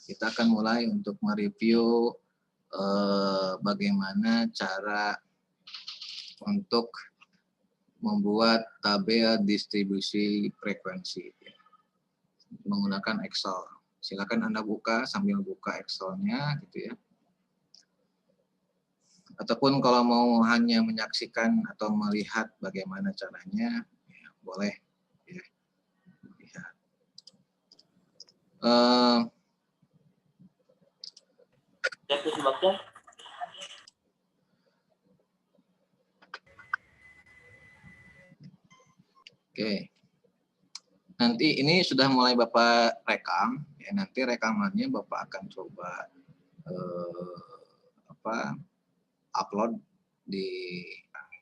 kita akan mulai untuk mereview bagaimana cara untuk membuat tabel distribusi frekuensi menggunakan Excel. Silakan Anda buka sambil buka Excel-nya gitu ya. Ataupun kalau mau hanya menyaksikan atau melihat bagaimana caranya, ya, boleh. Ya. Lihat. Oke. Nanti ini sudah mulai Bapak rekam, ya, nanti rekamannya Bapak akan coba upload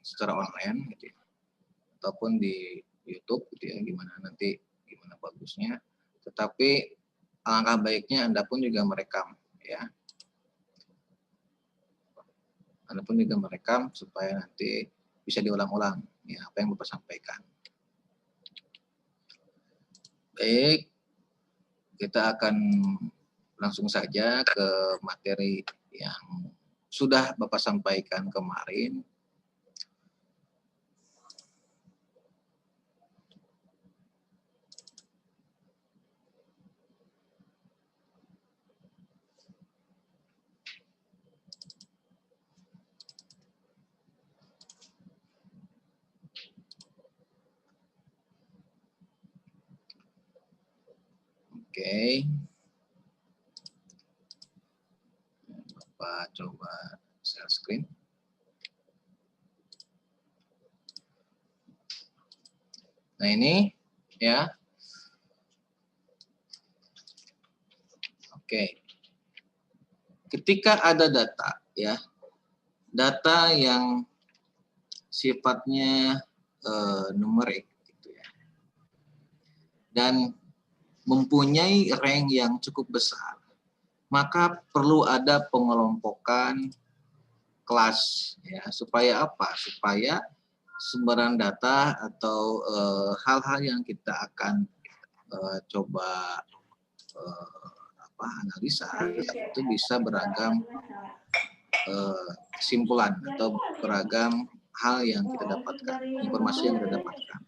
secara online gitu ya, ataupun di YouTube gitu ya, gimana bagusnya. Tetapi alangkah baiknya Anda pun juga merekam ya. Anda pun juga merekam supaya nanti bisa diulang-ulang ya apa yang Bapak sampaikan. Baik, kita akan langsung saja ke materi yang sudah Bapak sampaikan kemarin. Oke. Bapak coba share screen. Nah ini ya. Oke. Ketika ada data ya, data yang sifatnya numerik gitu ya, dan mempunyai rank yang cukup besar, maka perlu ada pengelompokan kelas ya, supaya apa? Supaya sumberan data atau hal-hal yang kita akan coba analisa itu bisa beragam kesimpulan atau beragam hal yang kita dapatkan, informasi yang kita dapatkan.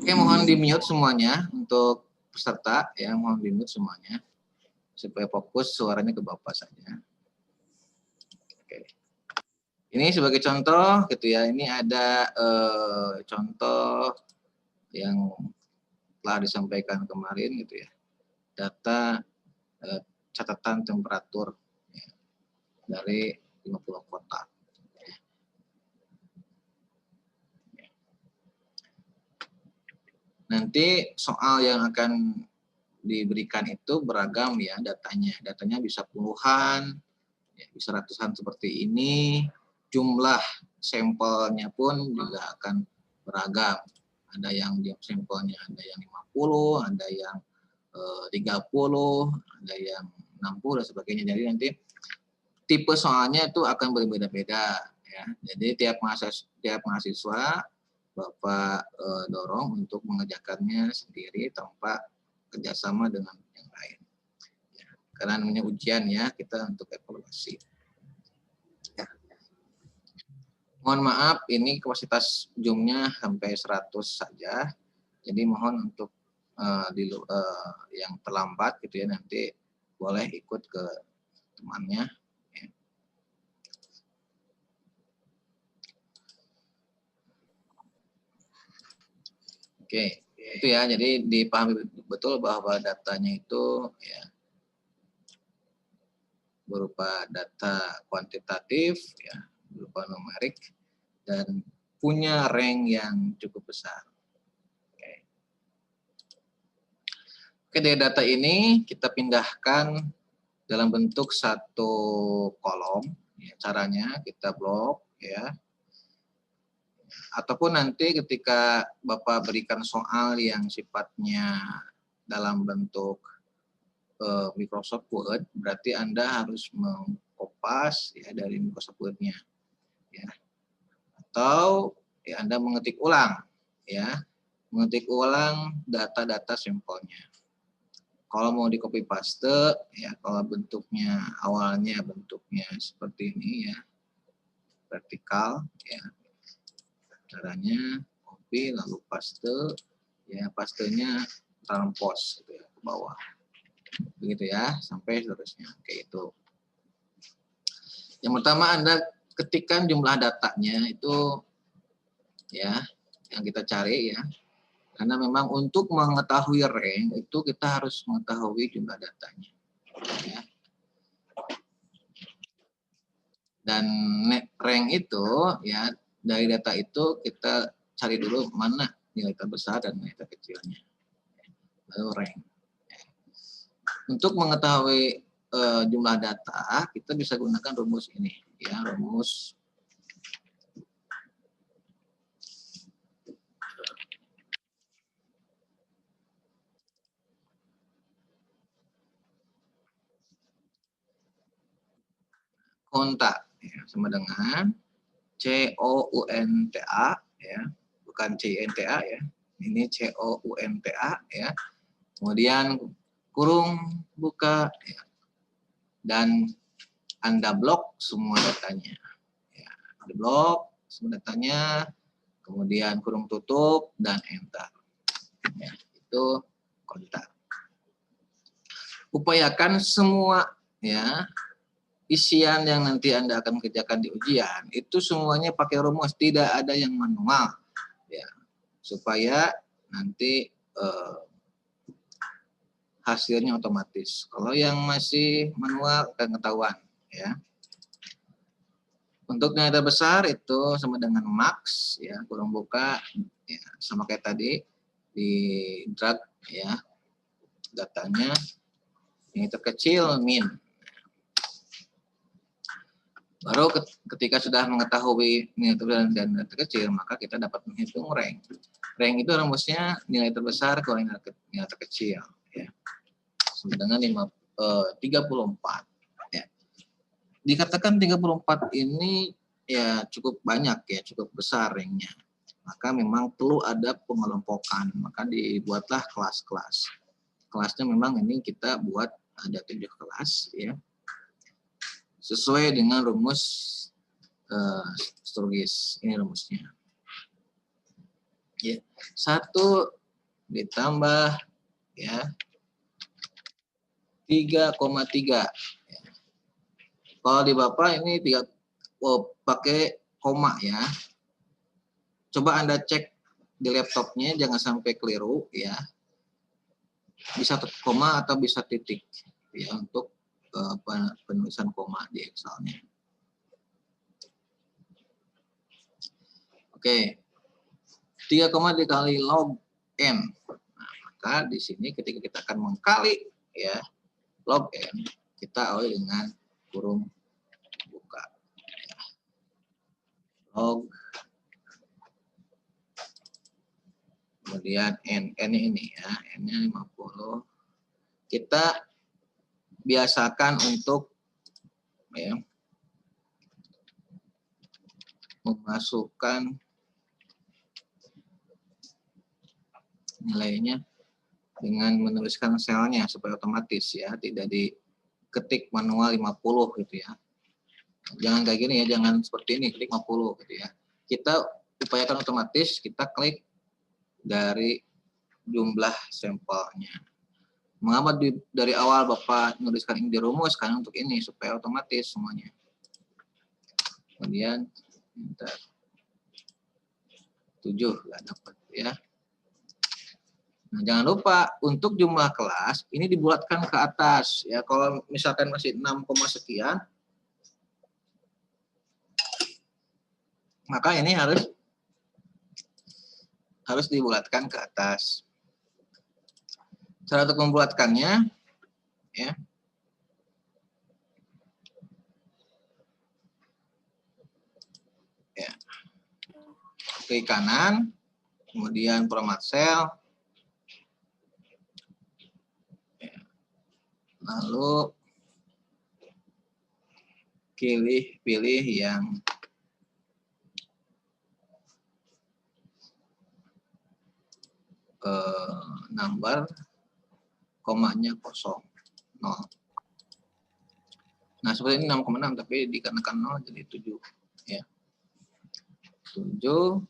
Oke, mohon di-mute semuanya untuk peserta ya, mohon di-mute semuanya supaya fokus suaranya ke Bapak saja. Oke. Ini sebagai contoh gitu ya, ini ada contoh yang telah disampaikan kemarin gitu ya. Data catatan temperatur ya, dari 50 kota. Nanti soal yang akan diberikan itu beragam ya datanya. Datanya bisa puluhan, ya, bisa ratusan seperti ini. Jumlah sampelnya pun juga akan beragam. Ada yang sampelnya ada yang 50, ada yang 30, ada yang 60 dan sebagainya. Jadi nanti tipe soalnya itu akan berbeda-beda ya. Jadi tiap mahasiswa Bapak dorong untuk mengerjakannya sendiri tanpa kerjasama dengan yang lain. Ya, karena namanya ujian ya, kita untuk evaluasi. Ya. Mohon maaf, ini kapasitas Zoom-nya sampai 100 saja. Jadi mohon untuk yang terlambat gitu ya, nanti boleh ikut ke temannya. Ya. Oke, itu ya. Jadi dipahami betul bahwa datanya itu ya berupa data kuantitatif, ya, berupa numerik dan punya rank yang cukup besar. Oke, dari data ini kita pindahkan dalam bentuk satu kolom. Ya, caranya kita blok, ya. Ataupun nanti ketika Bapak berikan soal yang sifatnya dalam bentuk Microsoft Word, berarti Anda harus mengkopas ya dari Microsoft Word-nya. Ya. Atau ya Anda mengetik ulang, ya. Mengetik ulang data-data sampelnya. Kalau mau di copy paste, ya kalau bentuknya awalnya bentuknya seperti ini ya, vertikal, ya caranya copy lalu paste, ya pastenya transpose gitu ya, ke bawah, begitu ya, sampai seterusnya kayak itu. Yang pertama Anda ketikkan jumlah datanya itu ya, yang kita cari ya. Karena memang untuk mengetahui rank itu kita harus mengetahui jumlah datanya. Ya. Dan rank itu ya dari data itu kita cari dulu mana nilai terbesar dan nilai terkecilnya. Lalu rank. Untuk mengetahui jumlah data kita bisa gunakan rumus ini ya, rumus kontak ya, sama dengan COUNTA ya, bukan CINTA ya. Ini COUNTA ya. Kemudian kurung buka ya. Dan Anda blok semua datanya. Ya, Anda blok semua datanya, kemudian kurung tutup dan enter. Ya, itu kontak. Upayakan semua ya isian yang nanti Anda akan kerjakan di ujian itu semuanya pakai rumus, tidak ada yang manual ya, supaya nanti hasilnya otomatis. Kalau yang masih manual akan ketahuan ya. Untuk nilai terbesar itu sama dengan max ya, kurung buka ya, sama kayak tadi di drag ya datanya, yang terkecil min. Baru ketika sudah mengetahui nilai terbesar dan nilai terkecil, maka kita dapat menghitung rank. Rank itu rumusnya nilai terbesar ke nilai terkecil. Ya. Sama dengan 34. Ya. Dikatakan 34 ini ya cukup banyak ya, cukup besar ranknya. Maka memang perlu ada pengelompokan. Maka dibuatlah kelas-kelas. Kelasnya memang ini kita buat ada 7 kelas ya. Sesuai dengan rumus Sturgis. Ini rumusnya. Ya, 1 ditambah ya 3,3. Ya. Kalau di Bapak ini pakai koma ya. Coba Anda cek di laptopnya, jangan sampai keliru ya. Bisa koma atau bisa titik ya untuk penulisan koma di Excel-nya. Oke, 3, dikali log n. Nah, maka di sini ketika kita akan mengkali ya log n, kita awali dengan kurung buka. Ya. Log kemudian n ini ya, n-nya 50. Kita biasakan untuk ya, memasukkan nilainya dengan menuliskan selnya supaya otomatis ya, tidak diketik manual 50 gitu ya. Jangan kayak gini ya, jangan seperti ini klik 50 gitu ya. Kita upayakan otomatis, kita klik dari jumlah sampelnya. Mengapa dari awal Bapak menuliskan ini di rumus kan untuk ini supaya otomatis semuanya. Kemudian enter 7 nggak dapat ya. Nah, jangan lupa untuk jumlah kelas ini dibulatkan ke atas ya. Kalau misalkan masih 6, sekian, maka ini harus dibulatkan ke atas. Cara untuk membulatkannya ya. Ya. Klik kanan, kemudian format cell. Ya. Lalu pilih yang number komanya kosong, 0. Nah, seperti ini 6,6, tapi dikarenakan 0 jadi 7. Ya. 7.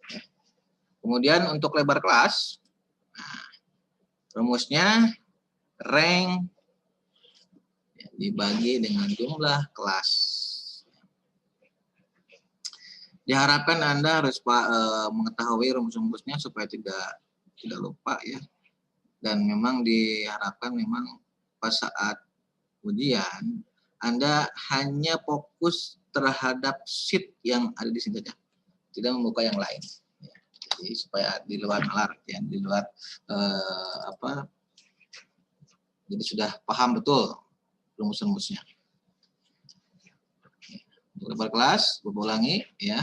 Ya. Kemudian untuk lebar kelas, nah, rumusnya rank ya, dibagi dengan jumlah kelas. Diharapkan Anda harus mengetahui rumus-rumusnya supaya tidak lupa ya. Dan memang diharapkan memang pas saat ujian Anda hanya fokus terhadap sheet yang ada di sini saja, tidak membuka yang lain. Ya. Jadi supaya di luar nalar, ya, di luar jadi sudah paham betul rumus-rumusnya. Untuk lebar kelas, Bapak ulangi ya.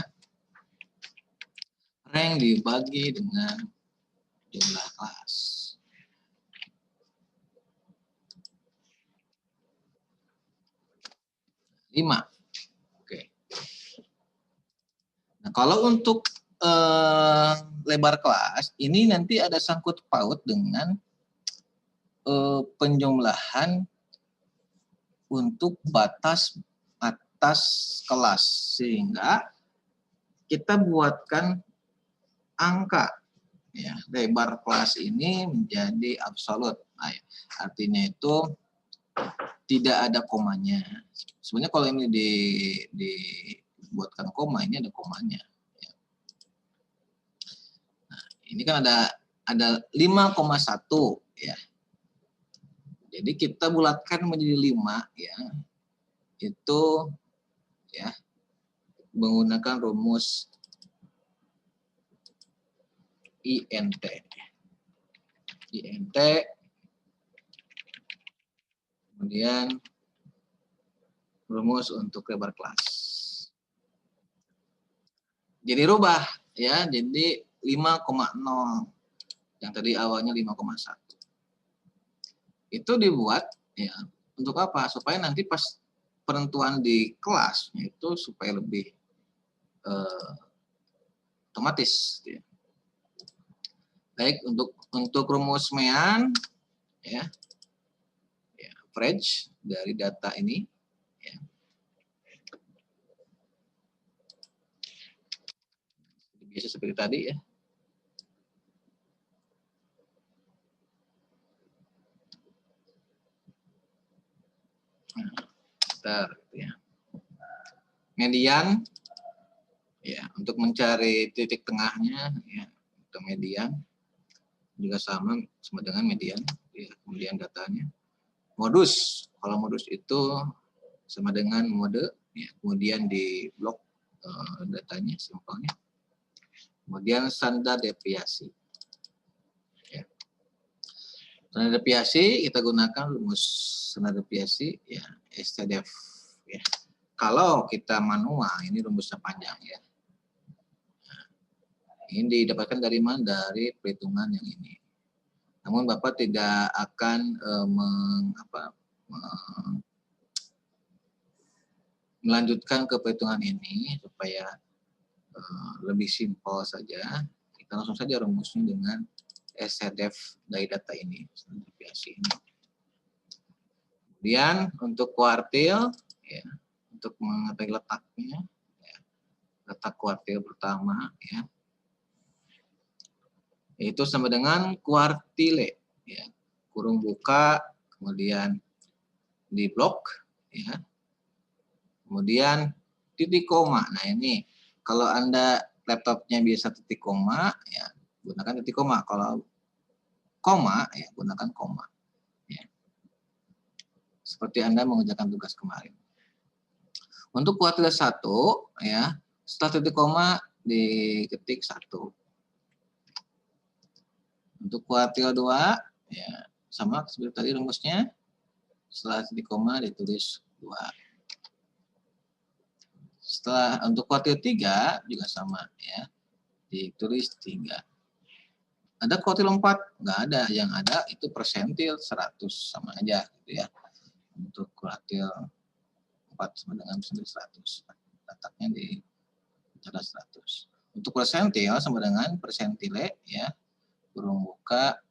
Rank dibagi dengan jumlah kelas. Lima. Oke. Nah, kalau untuk lebar kelas, ini nanti ada sangkut paut dengan penjumlahan untuk batas atas kelas. Sehingga kita buatkan angka. Ya, lebar kelas ini menjadi absolut. Nah, artinya itu tidak ada komanya. Sebenarnya kalau ini dibuatkan koma, ini ada komanya. Nah, ini kan ada 5,1 ya. Jadi kita bulatkan menjadi 5 ya. Itu ya menggunakan rumus INT. Kemudian rumus untuk lebar kelas. Jadi rubah ya, jadi 5,0 yang tadi awalnya 5,1. Itu dibuat ya untuk apa? Supaya nanti pas penentuan di kelas itu supaya lebih otomatis ya. Baik, untuk rumus MEAN ya. Average dari data ini ya. Biasa seperti tadi ya. Nah, ya. Median ya, untuk mencari titik tengahnya ya, untuk median juga sama dengan median ya. Kemudian datanya modus, kalau modus itu sama dengan mode ya. Kemudian di blok datanya sampelnya. Kemudian standar deviasi ya. Standar deviasi kita gunakan rumus standar deviasi ya, STDEV ya. Kalau kita manual ini rumusnya panjang ya. Nah, ini didapatkan dari mana? Dari perhitungan yang ini. Namun Bapak tidak akan melanjutkan ke perhitungan ini supaya lebih simpel saja. Kita langsung saja rumusnya dengan STDEV dari data ini. Kemudian untuk kuartil, ya, untuk mengetahui letaknya, ya, letak kuartil pertama, ya, itu sama dengan kuartile, ya, kurung buka, kemudian di blok, ya, kemudian titik koma. Nah ini kalau Anda laptopnya biasa titik koma, ya gunakan titik koma. Kalau koma, ya gunakan koma. Ya. Seperti Anda mengerjakan tugas kemarin. Untuk kuartil 1, ya, setelah titik koma diketik 1. Untuk kuartil 2, ya, sama seperti tadi rumusnya. Setelah titik koma ditulis 2. Setelah untuk kuartil 3 juga sama ya. Ditulis 3. Ada kuartil 4? Enggak ada, yang ada itu persentil 100 sama aja gitu ya. Untuk kuartil 4 sama dengan persentil 100. Letaknya di cara 100. Untuk persentil sama dengan persentile ya. Kurung buka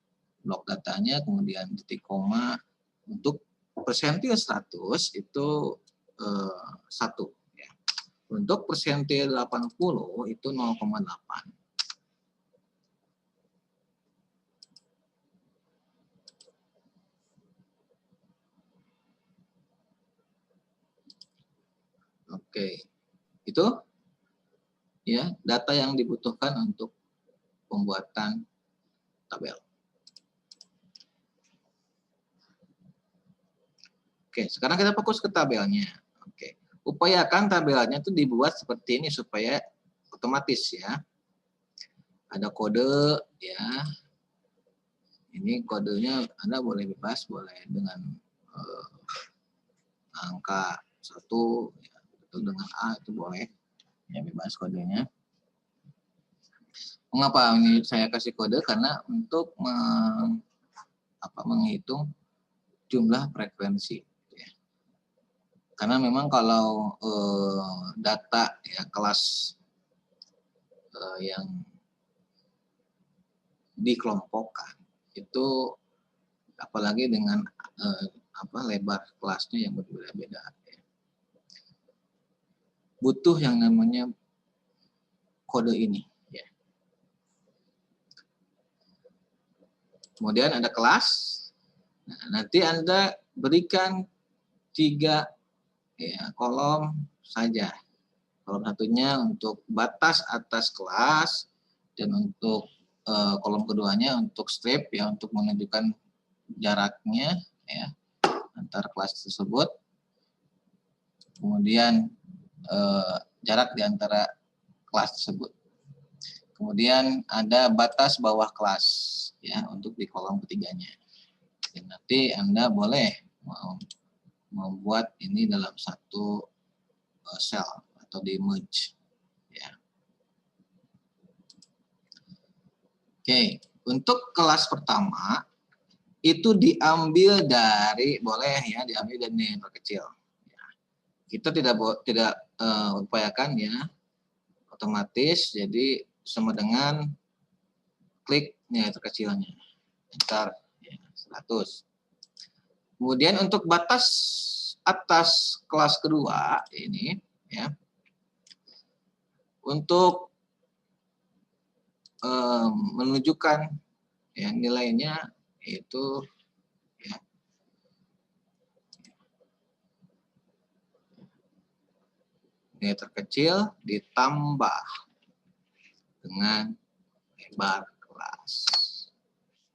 blok datanya, kemudian titik koma. Untuk persentil 100 itu 1. Ya. Untuk persentil 80 itu 0,8. Oke, itu ya data yang dibutuhkan untuk pembuatan tabel. Oke, sekarang kita fokus ke tabelnya. Oke, upayakan tabelnya itu dibuat seperti ini supaya otomatis ya. Ada kode ya. Ini kodenya Anda boleh bebas, boleh dengan angka 1 ya, atau dengan A itu boleh. Ya bebas kodenya. Mengapa ini saya kasih kode? Karena untuk menghitung jumlah frekuensi. Ya. Karena memang kalau data ya kelas yang dikelompokkan itu apalagi dengan lebar kelasnya yang berbeda-beda. Ya. Butuh yang namanya kode ini. Ya. Kemudian ada kelas. Nah, nanti Anda berikan 3 ya, kolom saja. Kolom satunya untuk batas atas kelas dan untuk kolom keduanya untuk strip ya untuk menunjukkan jaraknya ya antar kelas tersebut. Kemudian jarak di antara kelas tersebut. Kemudian ada batas bawah kelas ya untuk di kolom ketiganya. Dan nanti Anda boleh membuat ini dalam satu cell atau di merge ya. Oke, untuk kelas pertama itu diambil dari diambil dari nilai terkecil. Ya. Kita tidak upayakan ya otomatis, jadi sama dengan klik nilai terkecilnya. Enter ya, 100. Kemudian untuk batas atas kelas kedua ini ya untuk menunjukkan ya nilainya itu ya nilai terkecil ditambah dengan lebar kelas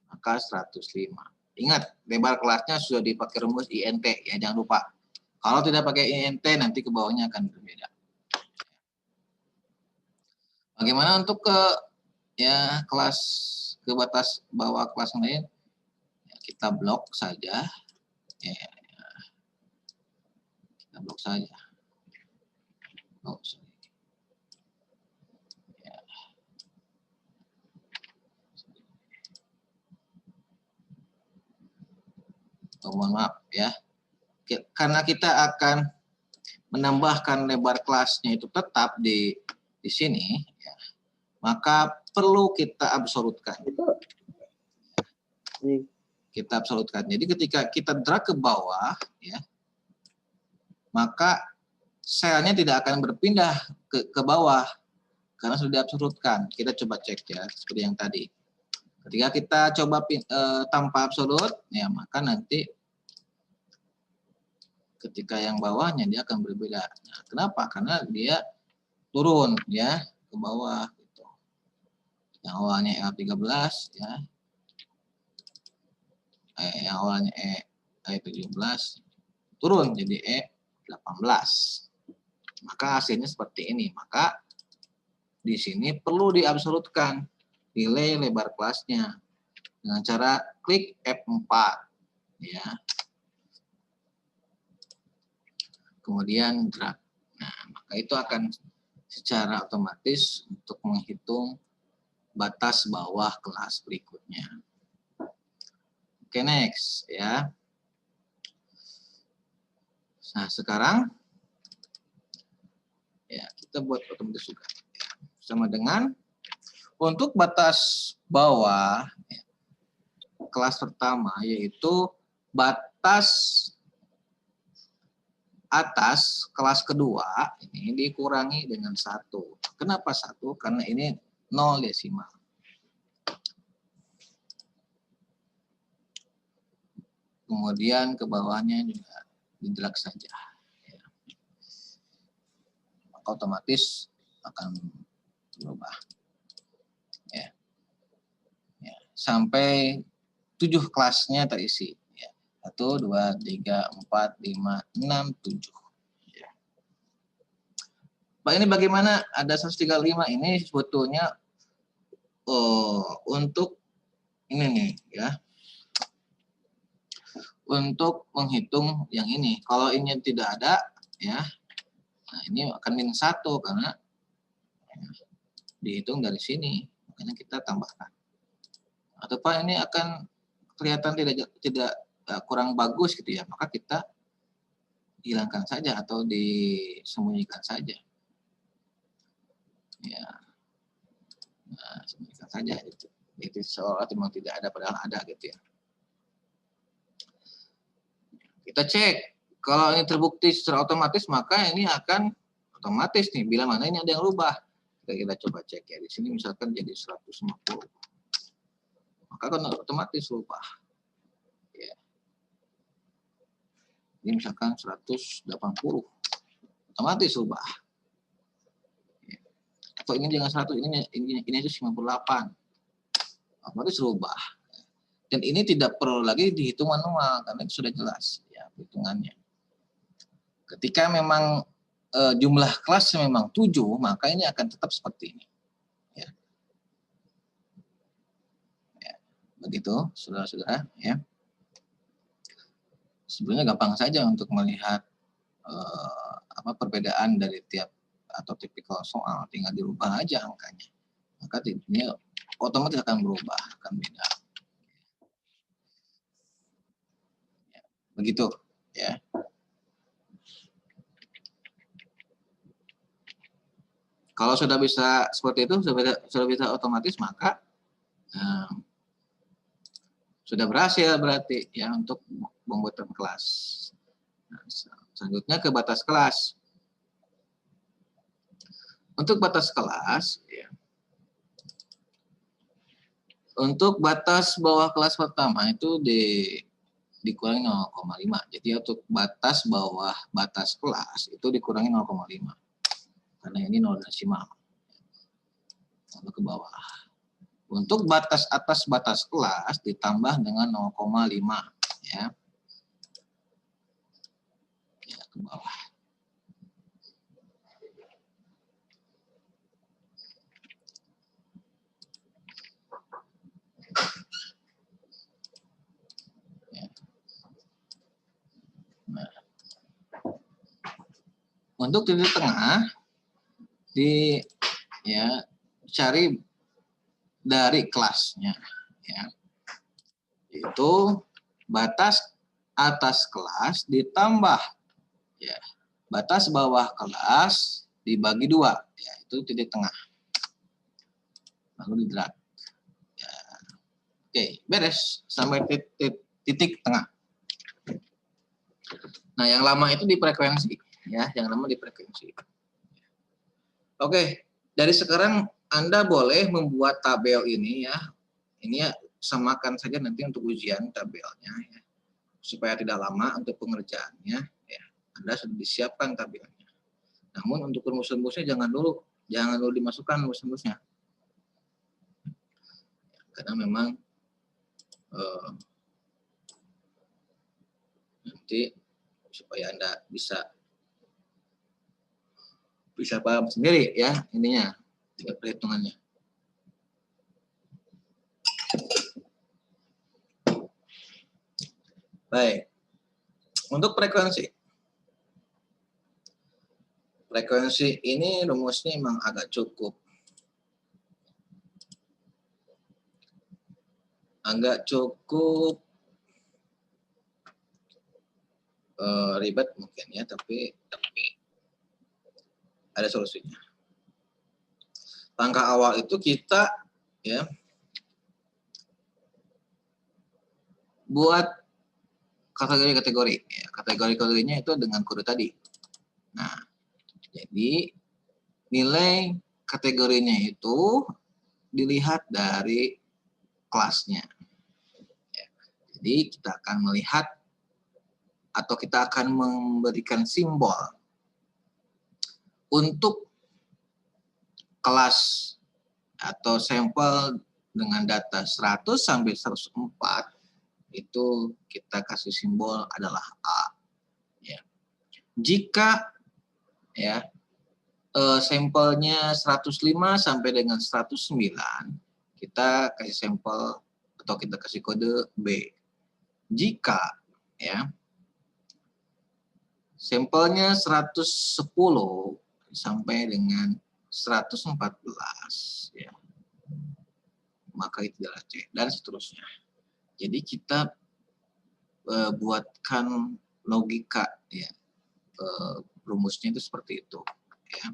maka 105. Ingat lebar kelasnya sudah dipakai rumus INT ya, jangan lupa. Kalau tidak pakai INT nanti ke bawahnya akan berbeda. Bagaimana untuk kelas ke batas bawah kelas lain? Ya, kita blok saja. Ya, kita blok saja. Oh, sorry. Ya. Oh, mohon maaf ya. Karena kita akan menambahkan lebar kelasnya itu tetap di sini, ya, maka perlu kita absolutkan. Kita absolutkan. Jadi ketika kita drag ke bawah, ya, maka selnya tidak akan berpindah ke bawah karena sudah diabsolutkan. Kita coba cek ya, seperti yang tadi. Ketika kita coba tanpa absolut, ya maka nanti ketika yang bawahnya dia akan berbeda. Nah, kenapa? Karena dia turun ya ke bawah gitu. Yang awalnya E13 ya. Yang awalnya E17 turun jadi E18. Maka hasilnya seperti ini. Maka di sini perlu diabsolutkan nilai lebar kelasnya dengan cara klik F4 ya. Kemudian drag. Nah, maka itu akan secara otomatis untuk menghitung batas bawah kelas berikutnya. Oke, next ya. Nah, sekarang ya kita buat otomatis juga. Sama dengan untuk batas bawah ya, kelas pertama, yaitu batas atas kelas kedua ini dikurangi dengan 1. Kenapa 1? Karena ini 0 desimal. Kemudian ke bawahnya juga dijelak saja. Maka otomatis akan berubah. Ya. Ya. Sampai 7 kelasnya terisi. 1, 2, 3, 4, 5, 6, 7. Ya. Pak, ini bagaimana ada 135 ini sebetulnya untuk ini nih ya. Untuk menghitung yang ini. Kalau ini tidak ada ya. Nah, ini akan minus 1 karena dihitung dari sini. Makanya kita tambahkan. Atau Pak, ini akan kelihatan tidak kurang bagus gitu ya, maka kita hilangkan saja atau disembunyikan saja. Ya, nah, sembunyikan saja itu. Itu seolah memang tidak ada padahal ada gitu ya. Kita cek kalau ini terbukti secara otomatis maka ini akan otomatis nih bila mana ini ada yang rubah. Kita coba cek ya di sini misalkan jadi 150, maka kan otomatis rubah. Ini misalkan 180, otomatis rubah. Atau ini jangan 100, ini itu 98, otomatis rubah. Dan ini tidak perlu lagi dihitung manual karena itu sudah jelas ya hitungannya. Ketika memang jumlah kelas memang 7, maka ini akan tetap seperti ini. Ya. Ya. Begitu, saudara-saudara ya. Sebenarnya gampang saja untuk melihat perbedaan dari tiap atau tipikal soal, tinggal dirubah aja angkanya. Maka ini otomatis akan berubah, akan beda. Ya, begitu ya. Kalau sudah bisa seperti itu, sudah bisa otomatis, maka sudah berhasil berarti ya untuk pembuatan kelas. Nah, selanjutnya ke batas kelas. Untuk batas kelas, ya. Untuk batas bawah kelas pertama itu dikurangi 0,5. Jadi untuk batas bawah batas kelas itu dikurangi 0,5. Karena ini 0 desimal. Lalu ke bawah. Untuk batas atas batas kelas ditambah dengan 0,5 ya. Ya, ke bawah. Ya. Nah. Untuk titik tengah cari dari kelasnya ya. Itu batas atas kelas ditambah ya batas bawah kelas dibagi 2 ya, itu titik tengah. Lalu di drag. Ya. Oke, beres sampai titik tengah. Nah, yang lama itu di frekuensi ya, yang lama di frekuensi. Oke, dari sekarang Anda boleh membuat tabel ini ya. Ini ya samakan saja nanti untuk ujian tabelnya ya. Supaya tidak lama untuk pengerjaannya ya. Anda sudah disiapkan tabelnya. Namun untuk rumus-rumusnya jangan dulu dimasukkan rumus-rumusnya. Karena memang nanti supaya Anda bisa paham sendiri ya ininya perhitungannya. Baik. Untuk frekuensi ini rumusnya memang agak cukup ribet mungkin ya, tapi ada solusinya. Langkah awal itu kita ya buat kategori-kategori. Ya, kategori-kategorinya itu dengan kode tadi. Nah, jadi nilai kategorinya itu dilihat dari kelasnya. Ya, jadi kita akan melihat atau kita akan memberikan simbol untuk kelas atau sampel dengan data 100 sampai 104 itu kita kasih simbol adalah A. Ya. Jika ya sampelnya 105 sampai dengan 109 kita kasih sampel atau kita kasih kode B. Jika ya sampelnya 110 sampai dengan 114 ya, maka itu adalah C dan seterusnya. Jadi kita buatkan logika ya, rumusnya itu seperti itu ya.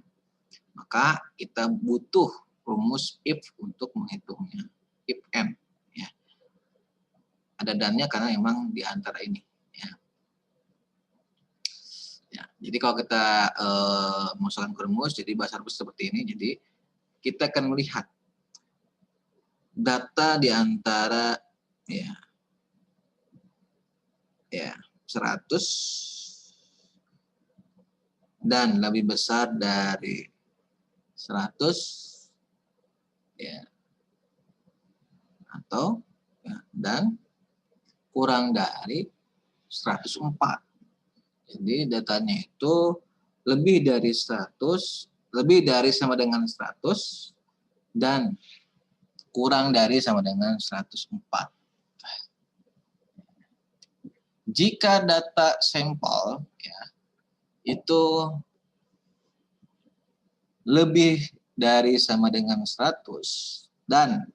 Maka kita butuh rumus if untuk menghitungnya, if n ya. Ada dannya karena memang di antara ini ya. Ya, jadi kalau kita memasukkan rumus, jadi bahasa rumus seperti ini. Jadi kita akan melihat data di antara ya 100 dan lebih besar dari 100 ya, atau ya, dan kurang dari 104. Jadi datanya itu lebih dari 100, lebih dari sama dengan 100 dan kurang dari sama dengan 104. Jika data sampel ya, itu lebih dari sama dengan 100 dan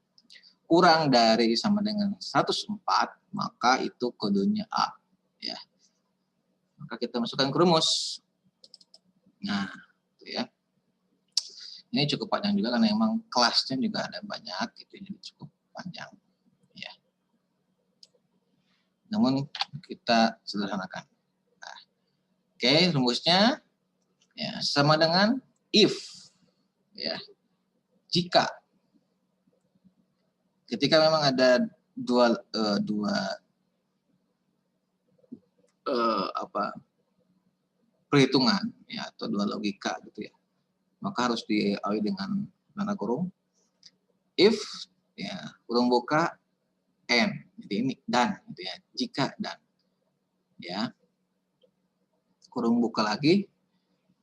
kurang dari sama dengan 104, maka itu kodenya A. Ya. Maka kita masukkan ke rumus. Nah, itu ya. Ini cukup panjang juga karena memang kelasnya juga ada banyak, gitu, jadi cukup panjang. Ya. Namun kita sederhanakan. Nah, oke, rumusnya ya, sama dengan if. Ya. Jika ketika memang ada dua perhitungan ya, atau dua logika gitu ya, maka harus diawali dengan tanda kurung. If ya kurung buka n, jadi ini dan gitu ya, jika dan ya, kurung buka lagi,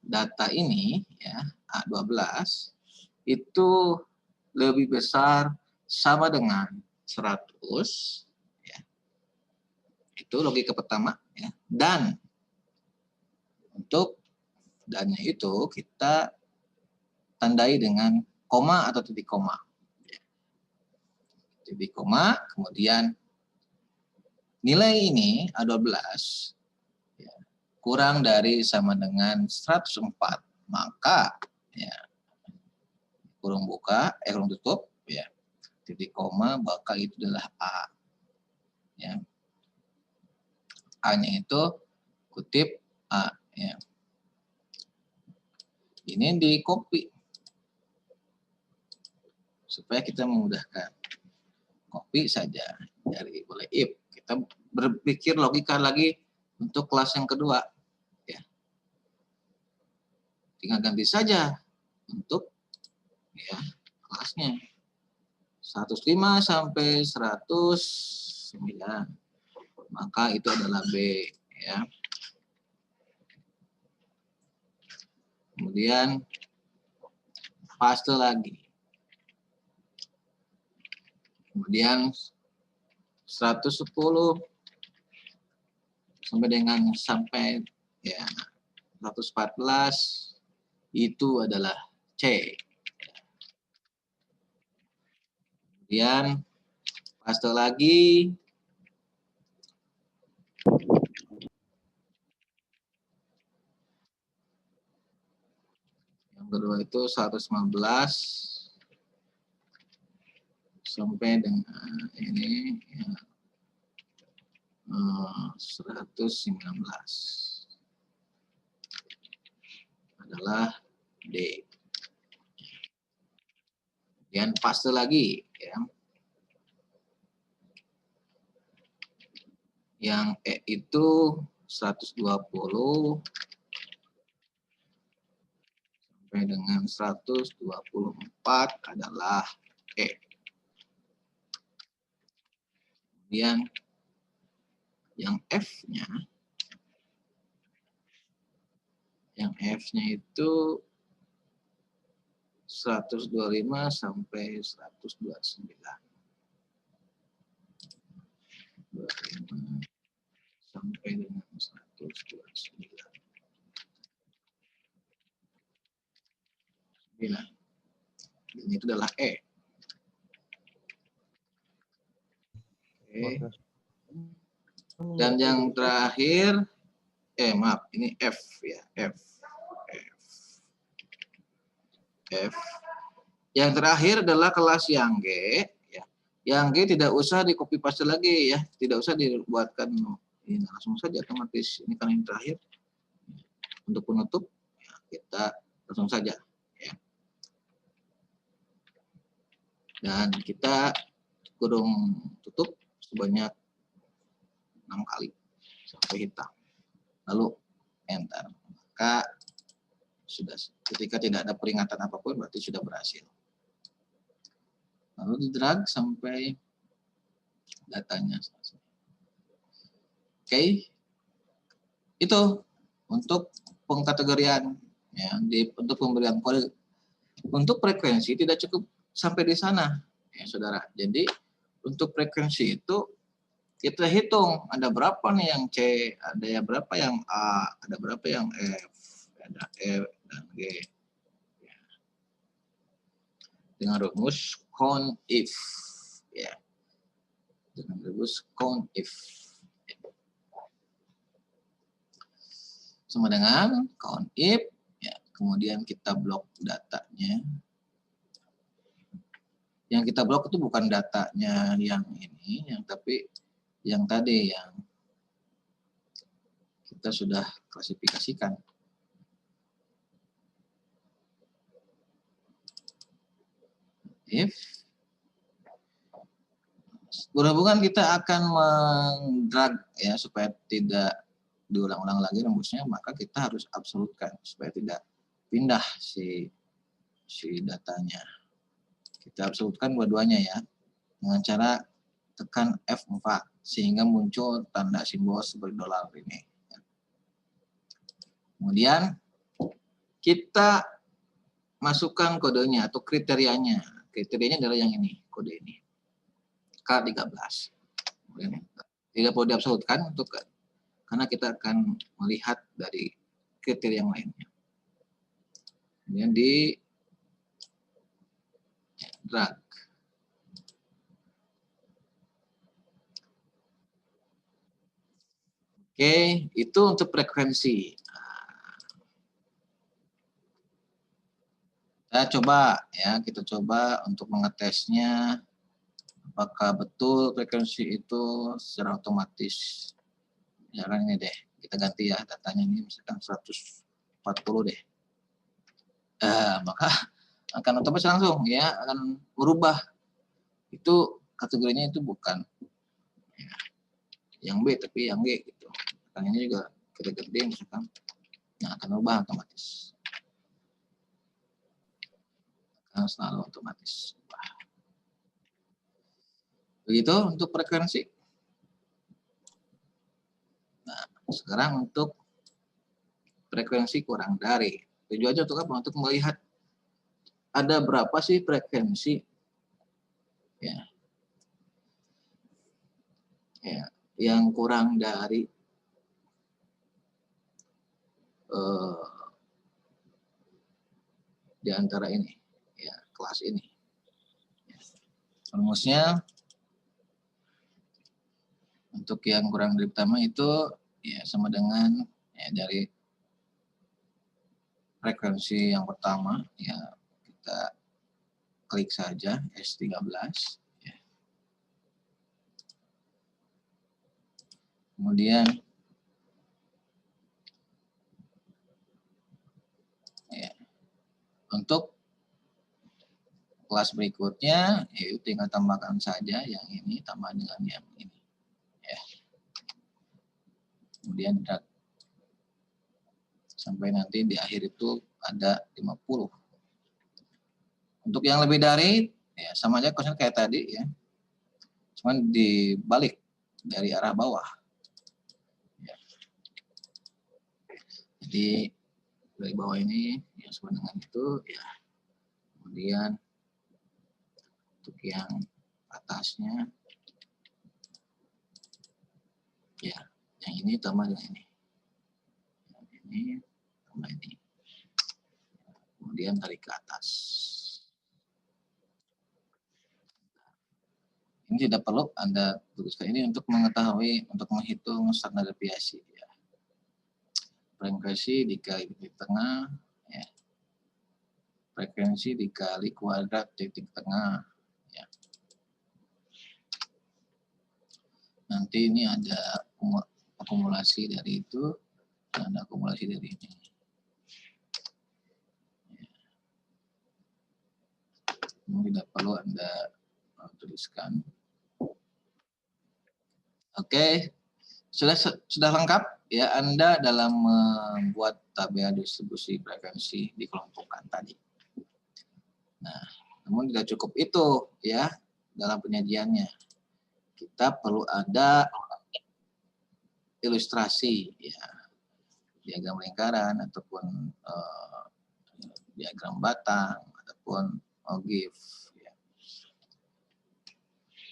data ini ya A12 itu lebih besar sama dengan 100 ya. Itu logika pertama ya. Dan untuk dannya itu kita tandai dengan koma atau titik koma. Titik koma, kemudian nilai ini A12 ya, kurang dari sama dengan 104, maka ya kurung buka, kurung tutup ya, titik koma, maka itu adalah A. Ya. A-nya itu kutip A ya. Ini di copy supaya kita memudahkan. Copy saja dari boleh if. Kita berpikir logika lagi untuk kelas yang kedua ya. Tinggal ganti saja untuk ya kelasnya 105 sampai 109, maka itu adalah B ya. Kemudian paste lagi, kemudian 110 sampai ya 114 itu adalah C. Kemudian paste lagi, yang kedua itu 115 sampai dengan ini ya, 119 adalah D. Kemudian paste lagi ya. Yang E itu 120 sampai dengan 124 adalah E. Kemudian yang F-nya itu 125 sampai 129. 25 sampai dengan 129. Dan itu adalah E. Oke. Dan yang terakhir, maaf, ini F ya, F. Yang terakhir adalah kelas yang G, ya. Yang G tidak usah di copy paste lagi ya, tidak usah dibuatkan ini, langsung saja otomatis. Ini kan yang terakhir. Untuk penutup, ya, kita langsung saja. Ya. Dan kita kurung tutup sebanyak 6 kali sampai hitam. Lalu enter. Maka sudah, ketika tidak ada peringatan apapun berarti sudah berhasil. Lalu di drag sampai datanya selesai. Oke. Itu untuk pengkategorian ya, untuk pemberian kode. Untuk frekuensi tidak cukup sampai di sana ya Saudara. Jadi untuk frekuensi itu kita hitung ada berapa nih yang C, ada yang berapa yang A, ada berapa yang F, ada E dan G. Ya. Dengan rumus count if, ya. Dengan rumus count if. Ya. Sama dengan count if, ya. Kemudian kita blok datanya. Yang kita blok itu bukan datanya yang ini, tapi yang tadi yang kita sudah klasifikasikan. If berhubungan kita akan mendrag ya supaya tidak diulang-ulang lagi rumusnya, maka kita harus absolutkan supaya tidak pindah si datanya. Kita absolutkan dua-duanya ya dengan cara tekan F4 sehingga muncul tanda simbol seperti dolar ini. Kemudian kita masukkan kodenya atau kriterianya. Kriterianya adalah yang ini, kode ini. K13. Kemudian tidak perlu diabsolutkan untuk karena kita akan melihat dari kriteria yang lainnya. Kemudian di drag. Oke, itu untuk frekuensi. Kita coba untuk mengetesnya apakah betul frekuensi itu secara otomatis. Misalkan ini deh, kita ganti ya datanya ini misalkan 140 deh. Maka akan otomatis langsung ya akan merubah. Itu kategorinya itu bukan ya, yang B tapi yang G gitu. Kan ini juga kita gede misalkan, nah akan merubah otomatis. Akan selalu otomatis. Begitu untuk frekuensi. Nah, sekarang untuk frekuensi kurang dari. Tujuannya untuk apa? Untuk melihat ada berapa sih frekuensi ya, yang kurang dari di antara ini ya, kelas ini. Rumusnya untuk yang kurang dari pertama itu ya sama dengan ya, dari frekuensi yang pertama ya kita klik saja S13 ya. Kemudian ya, untuk kelas berikutnya yaitu tinggal tambahkan saja yang ini tambah dengan yang ini ya. Kemudian drag sampai nanti di akhir itu ada 50. Untuk yang lebih dari ya sama aja kosnya kayak tadi ya. Cuman dibalik dari arah bawah. Ya. Jadi dari bawah ini yang sama dengan itu ya. Kemudian untuk yang atasnya ya, yang ini tambah dengan ini. Yang ini tambah ini. Kemudian tarik ke atas. Ini tidak perlu Anda tuliskan ini untuk mengetahui, untuk menghitung standar deviasi. Ya. Frekuensi dikali titik tengah, ya. Frekuensi dikali kuadrat titik tengah. Ya. Nanti ini ada akumulasi dari itu, dan ada akumulasi dari ini. Ya. Ini tidak perlu Anda tuliskan. Oke, sudah lengkap ya Anda dalam membuat tabel distribusi frekuensi dikelompokkan tadi. Nah, namun tidak cukup itu ya dalam penyajiannya. Kita perlu ada ilustrasi ya, diagram lingkaran ataupun diagram batang ataupun ogif. Ya.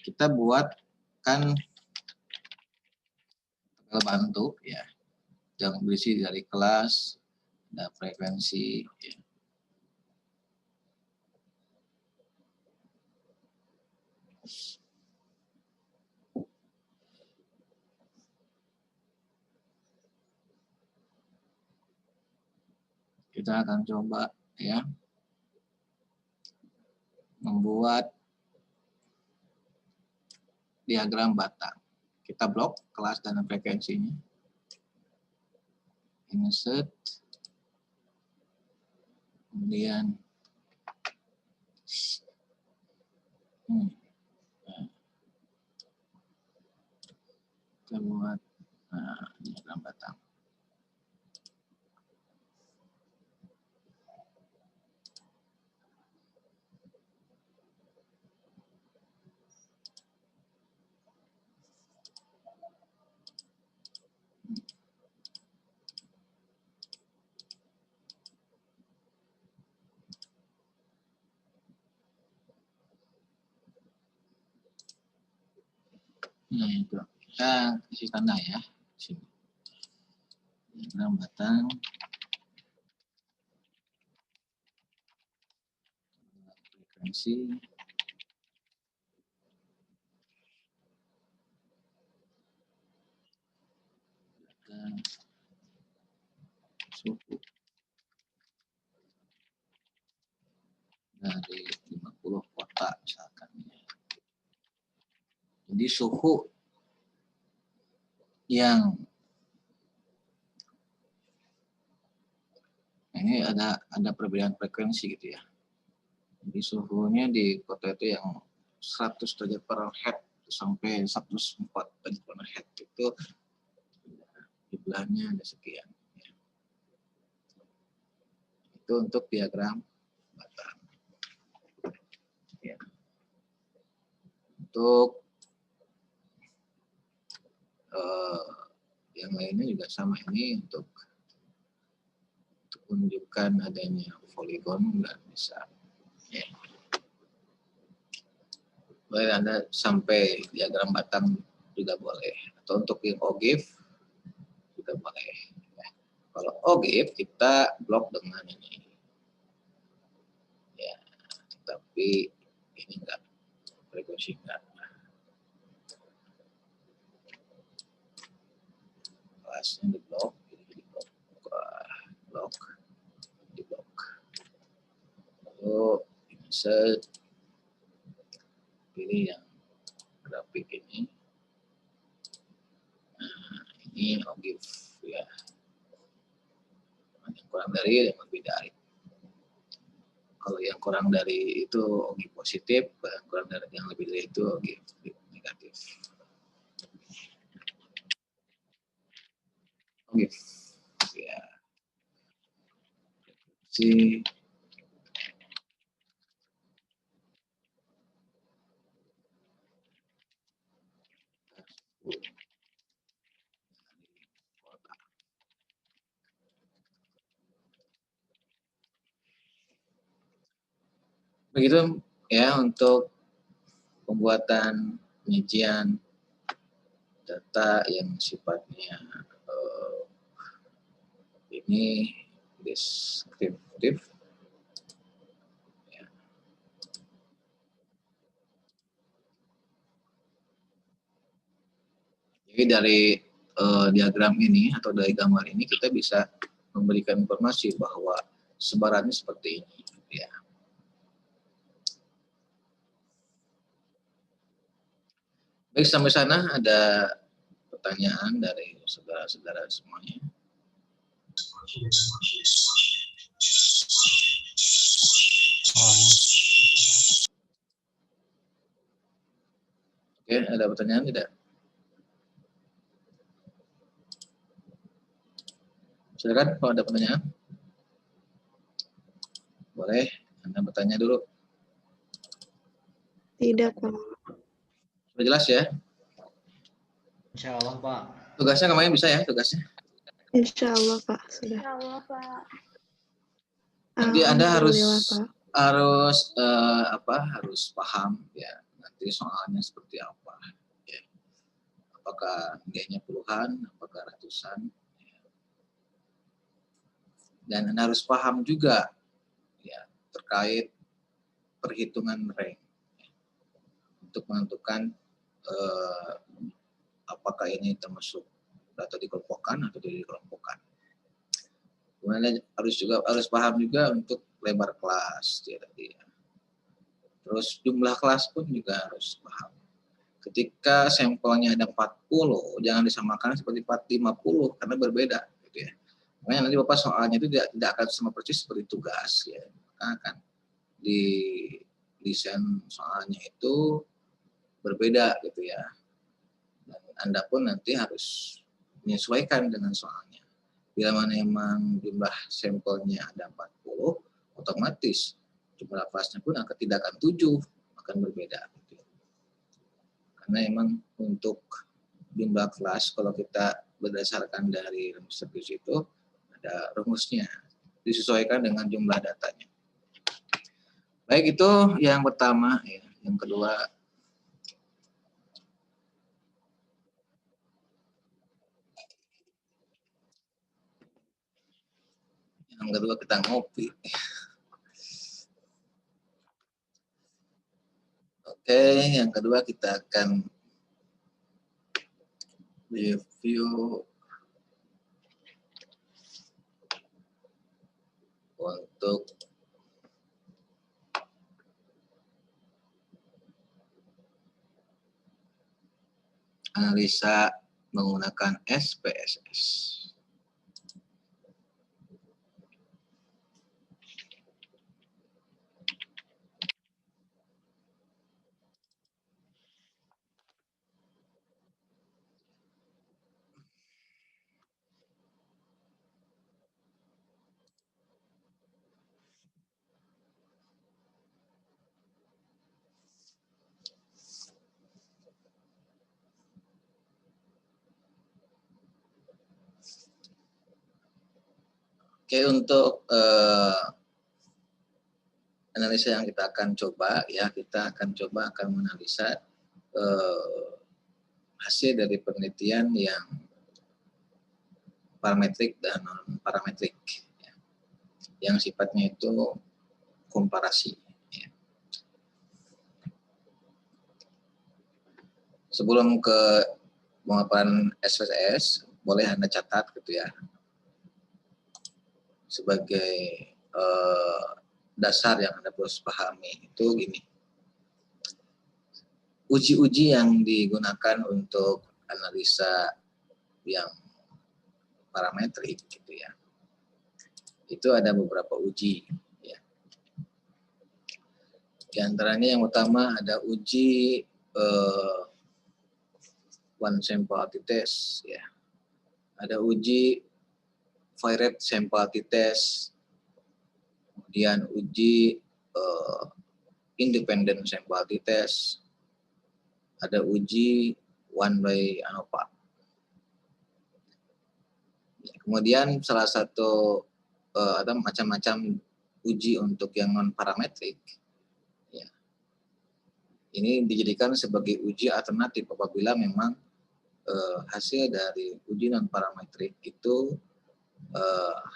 Kita buatkan tabel bantu ya, yang berisi dari kelas dan frekuensi. Ya. Kita akan coba ya membuat diagram batang. Kita blok kelas dan frekuensinya. Insert. Kemudian kita buat diagram batang. Nah itu kita kasih tanda ya sini. Diagram batang. Frekuensi. Dan suhu dari 50 kota misalkan. Jadi suhu yang ini ada perbedaan frekuensi gitu ya. Jadi suhunya di kota itu yang 100 derajat per hertz sampai 104 derajat per hertz itu jumlahnya ada sekian. Ya. Itu untuk diagram batang. Ya. Untuk yang lainnya juga sama, ini untuk menunjukkan adanya poligon nggak bisa. Ya. Boleh Anda sampai diagram batang juga boleh, atau untuk yang ogif juga boleh. Ya. Kalau ogif kita blok dengan ini, ya, tapi ini enggak, frekuensi enggak. Kelasnya di blok, di blok, di blok. Lalu insert, pilih yang grafik ini. Nah, ini ogive ya. Yang kurang dari yang lebih dari. Kalau yang kurang dari itu ogive positif, yang kurang dari yang lebih dari itu ogive negatif. Ogive ya. Si begitu ya untuk pembuatan penyajian data yang sifatnya ini deskriptif ya. Jadi dari diagram ini atau dari gambar ini kita bisa memberikan informasi bahwa sebarannya seperti ini ya. Baik, sampai sana ada pertanyaan dari saudara-saudara semuanya. Oke, ada pertanyaan tidak? Silakan kalau ada pertanyaan. Boleh, Anda bertanya dulu. Tidak, Pak. Sudah jelas ya? Insya Allah, Pak. Tugasnya kemarin bisa ya, tugasnya? Insya Allah, Pak. Sudah. Insya Allah, Pak. Nanti Anda harus Pak. harus paham ya nanti soalnya seperti apa ya. Apakah nilainya puluhan, apakah ratusan ya. Dan Anda harus paham juga ya terkait perhitungan rank ya, untuk menentukan apakah ini termasuk atau dikelompokkan atau tidak dikelompokkan. Kemudian harus paham juga untuk lebar kelas ya tadi. Terus jumlah kelas pun juga harus paham. Ketika sampelnya ada 40, jangan disamakan seperti 50 karena berbeda gitu ya. Makanya nanti Bapak soalnya itu tidak akan sama persis seperti tugas ya. Maka akan di desain soalnya itu berbeda gitu ya. Dan Anda pun nanti harus menyesuaikan dengan soalnya. Bila mana memang jumlah sampelnya ada 40, otomatis jumlah kelasnya pun tidak akan 7, akan berbeda. Karena memang untuk jumlah kelas, kalau kita berdasarkan dari rumus tertulis itu, ada rumusnya, disesuaikan dengan jumlah datanya. Baik, itu yang pertama. Ya. Yang kedua, kita ngopi. Oke, yang kedua kita akan review untuk analisa menggunakan SPSS. Oke, untuk analisa yang kita akan coba ya, kita akan menganalisa hasil dari penelitian yang parametrik dan non parametrik ya, yang sifatnya itu komparasi. Ya. Sebelum ke pemaparan SPSS, boleh Anda catat gitu ya, sebagai dasar yang Anda harus pahami itu gini. Uji-uji yang digunakan untuk analisa yang parametrik gitu ya. Itu ada beberapa uji ya. Di antaranya yang utama ada uji one sample t-test ya. Ada uji varied sample t-test. Kemudian uji independent sample t-test. Ada uji one by ANOVA. Kemudian salah satu ada macam-macam uji untuk yang non parametrik. Ya. Ini dijadikan sebagai uji alternatif apabila memang hasil dari uji non parametrik itu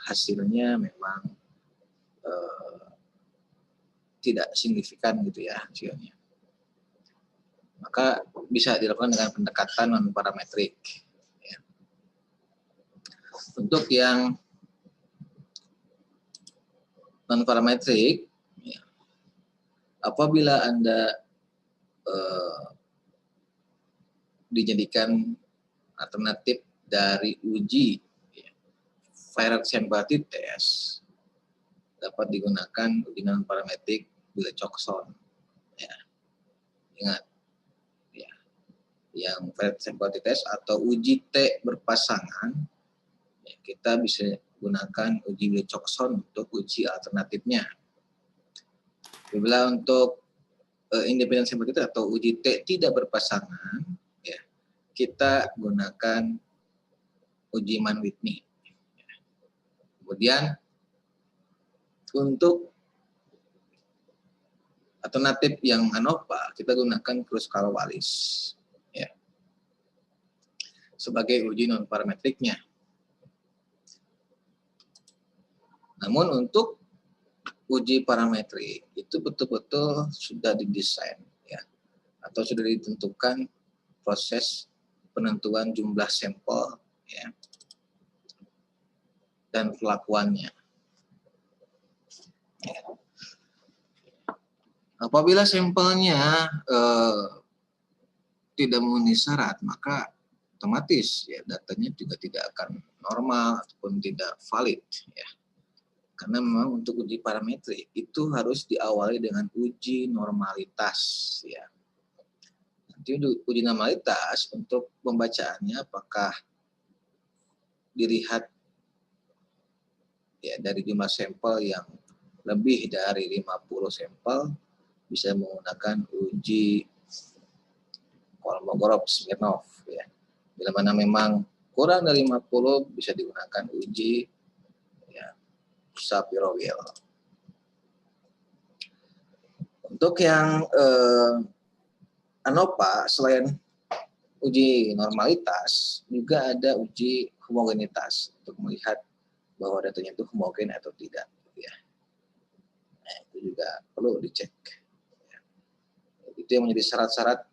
hasilnya memang tidak signifikan gitu ya hasilnya. Maka bisa dilakukan dengan pendekatan non parametrik. Ya. Untuk yang non parametrik, ya, apabila Anda dijadikan alternatif dari uji ya, varied sample t-test, dapat digunakan uji non parametrik Wille-Coxon. Ya. Ingat, ya, yang varied sample t-test atau uji T berpasangan, ya, kita bisa gunakan uji Wille-Coxon untuk uji alternatifnya. Bila untuk independent sample t-test atau uji T tidak berpasangan, ya, kita gunakan uji Mann-Whitney. Kemudian untuk alternatif yang ANOVA, kita gunakan Kruskal-Wallis ya, sebagai uji non parametriknya. Namun untuk uji parametrik itu betul-betul sudah didesain ya, atau sudah ditentukan proses penentuan jumlah sampel ya, dan perlakuannya. Ya. Apabila sampelnya tidak memenuhi syarat, maka otomatis ya datanya juga tidak akan normal ataupun tidak valid ya. Karena memang untuk uji parametrik itu harus diawali dengan uji normalitas ya. Nanti uji normalitas untuk pembacaannya apakah dilihat ya dari jumlah sampel yang lebih dari 50 sampel, bisa menggunakan uji Kolmogorov-Smirnov ya. Bila mana memang kurang dari 50 bisa digunakan uji ya, Shapiro-Wills. Untuk yang ANOVA selain uji normalitas juga ada uji homogenitas untuk melihat bahwa datanya itu homogen atau tidak ya. Nah, itu juga perlu dicek. Ya. Itu yang menjadi syarat-syarat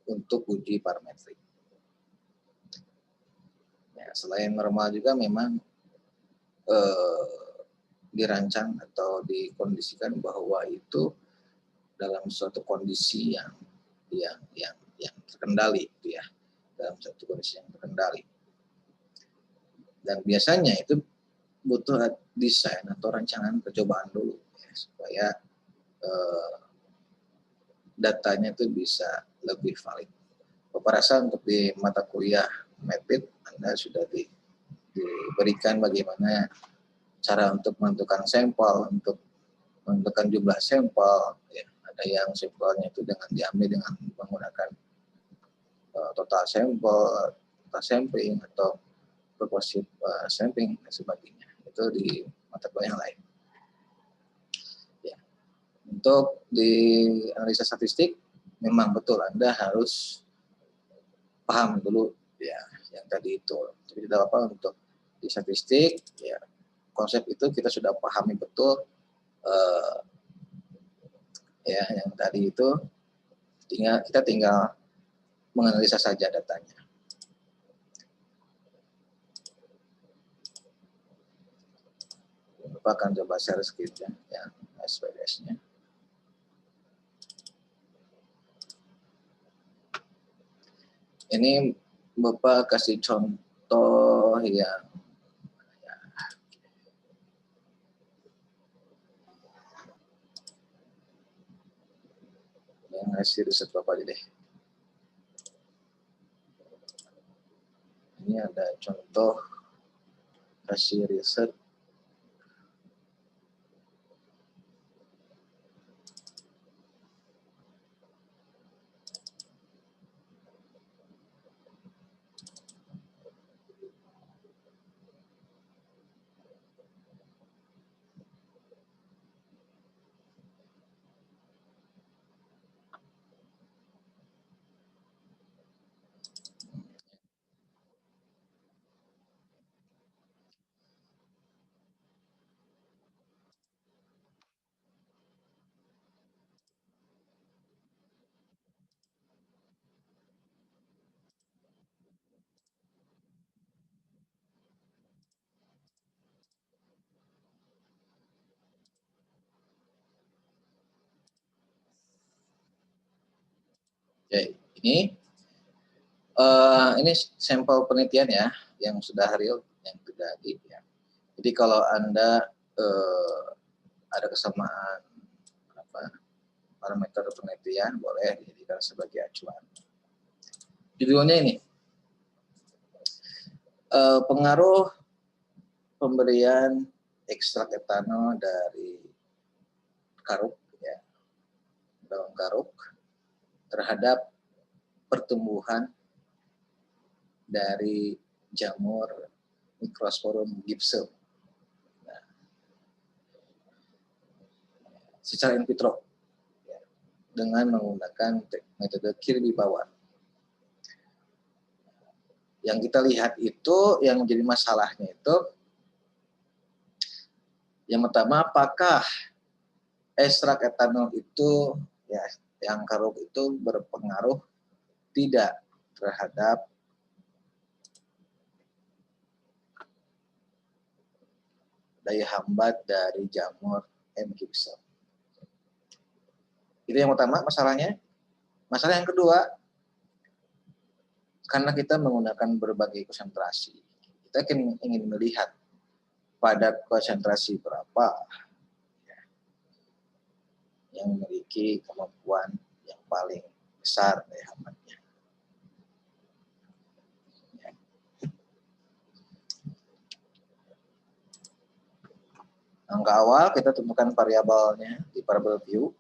untuk uji parametrik. Ya, selain normal juga memang dirancang atau dikondisikan bahwa itu dalam suatu kondisi yang terkendali, gitu ya, dalam suatu kondisi yang terkendali. Dan biasanya itu butuh desain atau rancangan percobaan dulu, ya, supaya datanya itu bisa lebih valid. Bapak rasa untuk di mata kuliah MEPIT Anda sudah diberikan bagaimana cara untuk menentukan sampel, untuk menentukan jumlah sampel. Ya, ada yang sampelnya itu diambil dengan menggunakan total sampel, total sampling atau proporsi sampling dan sebagainya. Itu di mata kuliah yang lain. Ya. Untuk di analisa statistik memang betul Anda harus paham dulu ya yang tadi itu. Jadi tidak apa untuk di statistik ya konsep itu kita sudah pahami betul ya yang tadi itu kita tinggal menganalisa saja datanya. Bapak akan coba share screen-nya yang SPSS-nya. Ini Bapak kasih contoh contoh yang hasil riset Bapak aja deh. Ini ada contoh hasil riset Oke, ini sampel penelitian ya, yang sudah real, yang terjadi. Ya. Jadi kalau Anda ada kesamaan parameter penelitian, boleh dijadikan sebagai acuan. Judulnya ini, pengaruh pemberian ekstrak etanol dari karuk, ya, daun karuk, terhadap pertumbuhan dari jamur Microsporum gypsum. Nah, secara in vitro, ya, dengan menggunakan metode Kirby Bauer. Yang kita lihat itu, yang menjadi masalahnya itu, yang pertama, apakah ekstrak etanol itu, ya, yang karuk itu berpengaruh tidak terhadap daya hambat dari jamur M. gypsum. Itu yang pertama masalahnya. Masalah yang kedua, karena kita menggunakan berbagai konsentrasi, kita ingin melihat pada konsentrasi berapa yang memiliki kemampuan yang paling besar daya hambatnya. Langkah awal kita tentukan variabelnya di variabel view.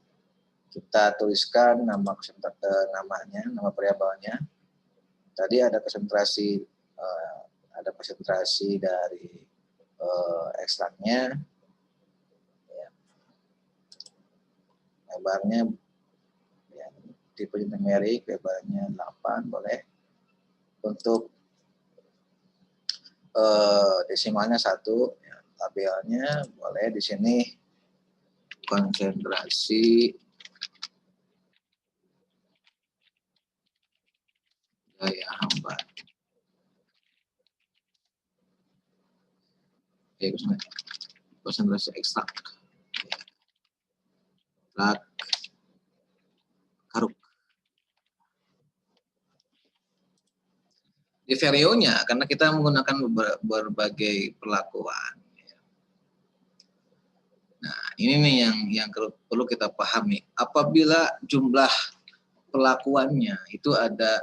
Kita tuliskan nama variabelnya. Tadi ada konsentrasi dari ekstraknya. Ya. Lebarnya, ya, tipe numerik, lebarnya 8 boleh. Untuk desimalnya 1, ya, tabelnya boleh di sini konsentrasi daya hambat. Oke, konsentrasi ekstrak karuk. Di varionya, karena kita menggunakan berbagai perlakuan. Nah, ini nih yang perlu kita pahami. Apabila jumlah perlakuannya itu ada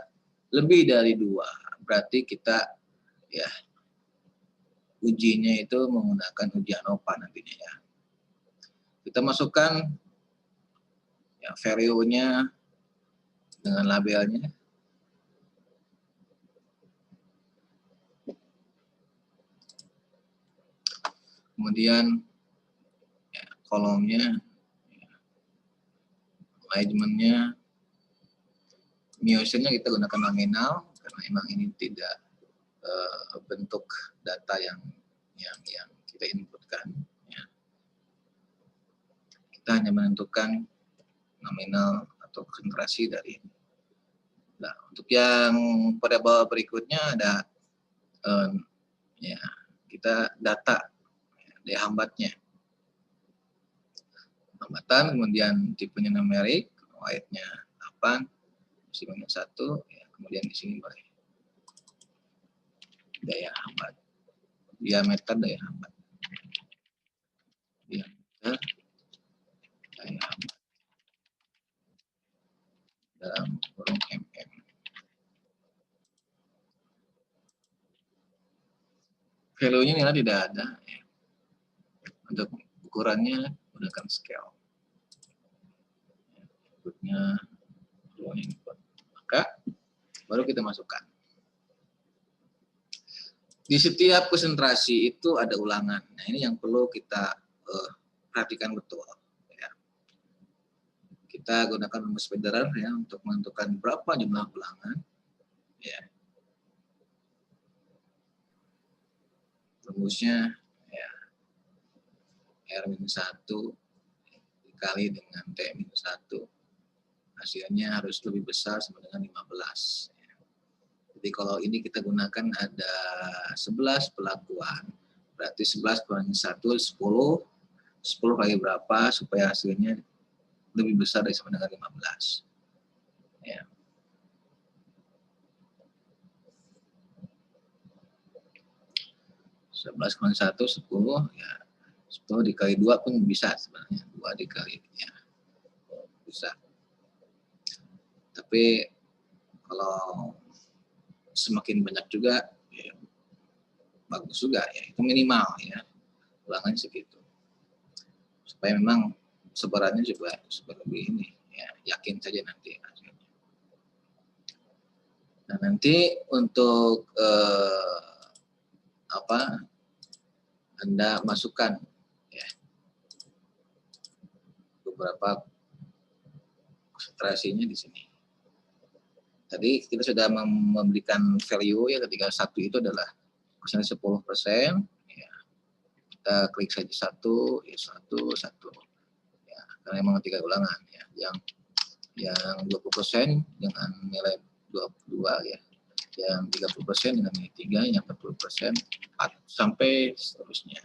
lebih dari 2, berarti kita, ya, ujinya itu menggunakan uji ANOVA nantinya, ya. Kita masukkan, ya, varionya dengan labelnya. Kemudian, ya, kolomnya, ya, alignment-nya, Miosennya kita gunakan nominal karena memang ini tidak bentuk data yang kita inputkan. Ya. Kita hanya menentukan nominal atau konsentrasi dari ini. Nah, untuk yang variabel berikutnya ada ya, kita data daya hambatnya. Hambatan, kemudian tipenya numerik, weight-nya 8, -1, ya, kemudian di sini boleh. daya hambat, diameter daya hambat, diameter daya hambat dalam kurung mm. Value-nya nilai tidak ada. Ya. Untuk ukurannya gunakan scale. Inputnya input. Maka baru kita masukkan. Di setiap konsentrasi itu ada ulangan. Nah, ini yang perlu kita perhatikan betul. Ya. Kita gunakan rumus Federer ya untuk menentukan berapa jumlah ulangan. Ya. Rumusnya ya, R-1 dikali dengan T-1. Hasilnya harus lebih besar sama dengan 15. Jadi kalau ini kita gunakan ada 11 pelakuan, berarti 11 kurangi 1, 10. 10 kali berapa supaya hasilnya lebih besar dari sama dengan 15. Ya. Sebelas kurangi 1, 10. Ya. 10 dikali 2 pun bisa sebenarnya. 2 dikali ya. Bisa. Tapi kalau semakin banyak juga ya, bagus juga ya, itu minimal ya ulangannya segitu supaya memang sebarannya juga lebih ini ya, yakin saja nanti hasilnya. Nah nanti untuk Anda masukkan ya beberapa konsentrasinya di sini. Tadi kita sudah memberikan value ya ketika satu itu adalah konsentrasi 10%. Ya. Kita klik saja 1, ya 1, 1. Ya, karena memang 3 ulangan ya. Yang 20% dengan nilai 22 ya. Yang 30% dengan nilai 3, yang 40% 4 sampai seterusnya.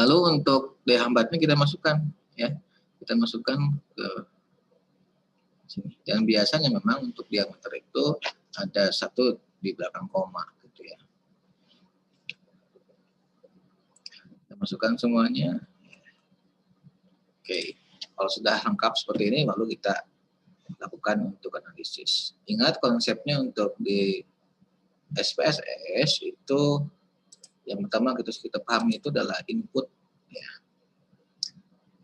Lalu untuk daya hambatnya kita masukkan ya. Kita masukkan ke sini. Dan biasanya memang untuk diameter itu ada 1 di belakang koma gitu ya. Kita masukkan semuanya. Oke, kalau sudah lengkap seperti ini lalu kita lakukan untuk analisis. Ingat konsepnya untuk di SPSS itu yang pertama kita pahami itu adalah input ya.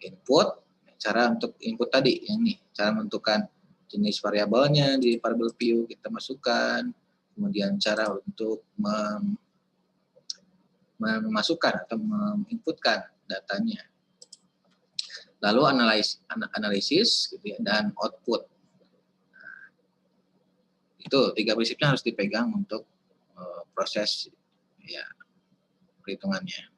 Input, cara untuk input tadi yang ini, cara menentukan jenis variabelnya di variabel view kita masukkan, kemudian cara untuk memasukkan atau menginputkan datanya, lalu analisis gitu ya, dan output. Nah, itu 3 prinsipnya harus dipegang untuk proses ya perhitungannya.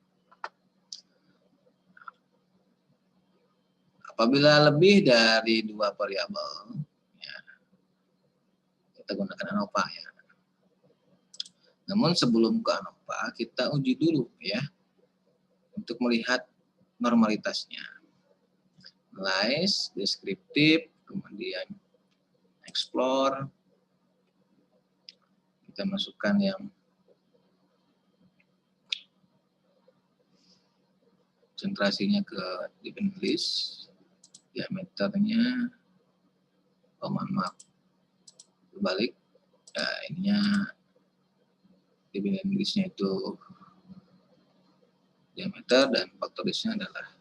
Apabila lebih dari 2 variabel, ya, kita gunakan ANOVA ya. Namun sebelum ke ANOVA, kita uji dulu ya, untuk melihat normalitasnya. Analyze, deskriptif, kemudian explore. Kita masukkan yang konsentrasinya ke dependent list, diameternya, maaf, berbalik, ya, ininya dependent listnya itu diameter dan faktor listnya adalah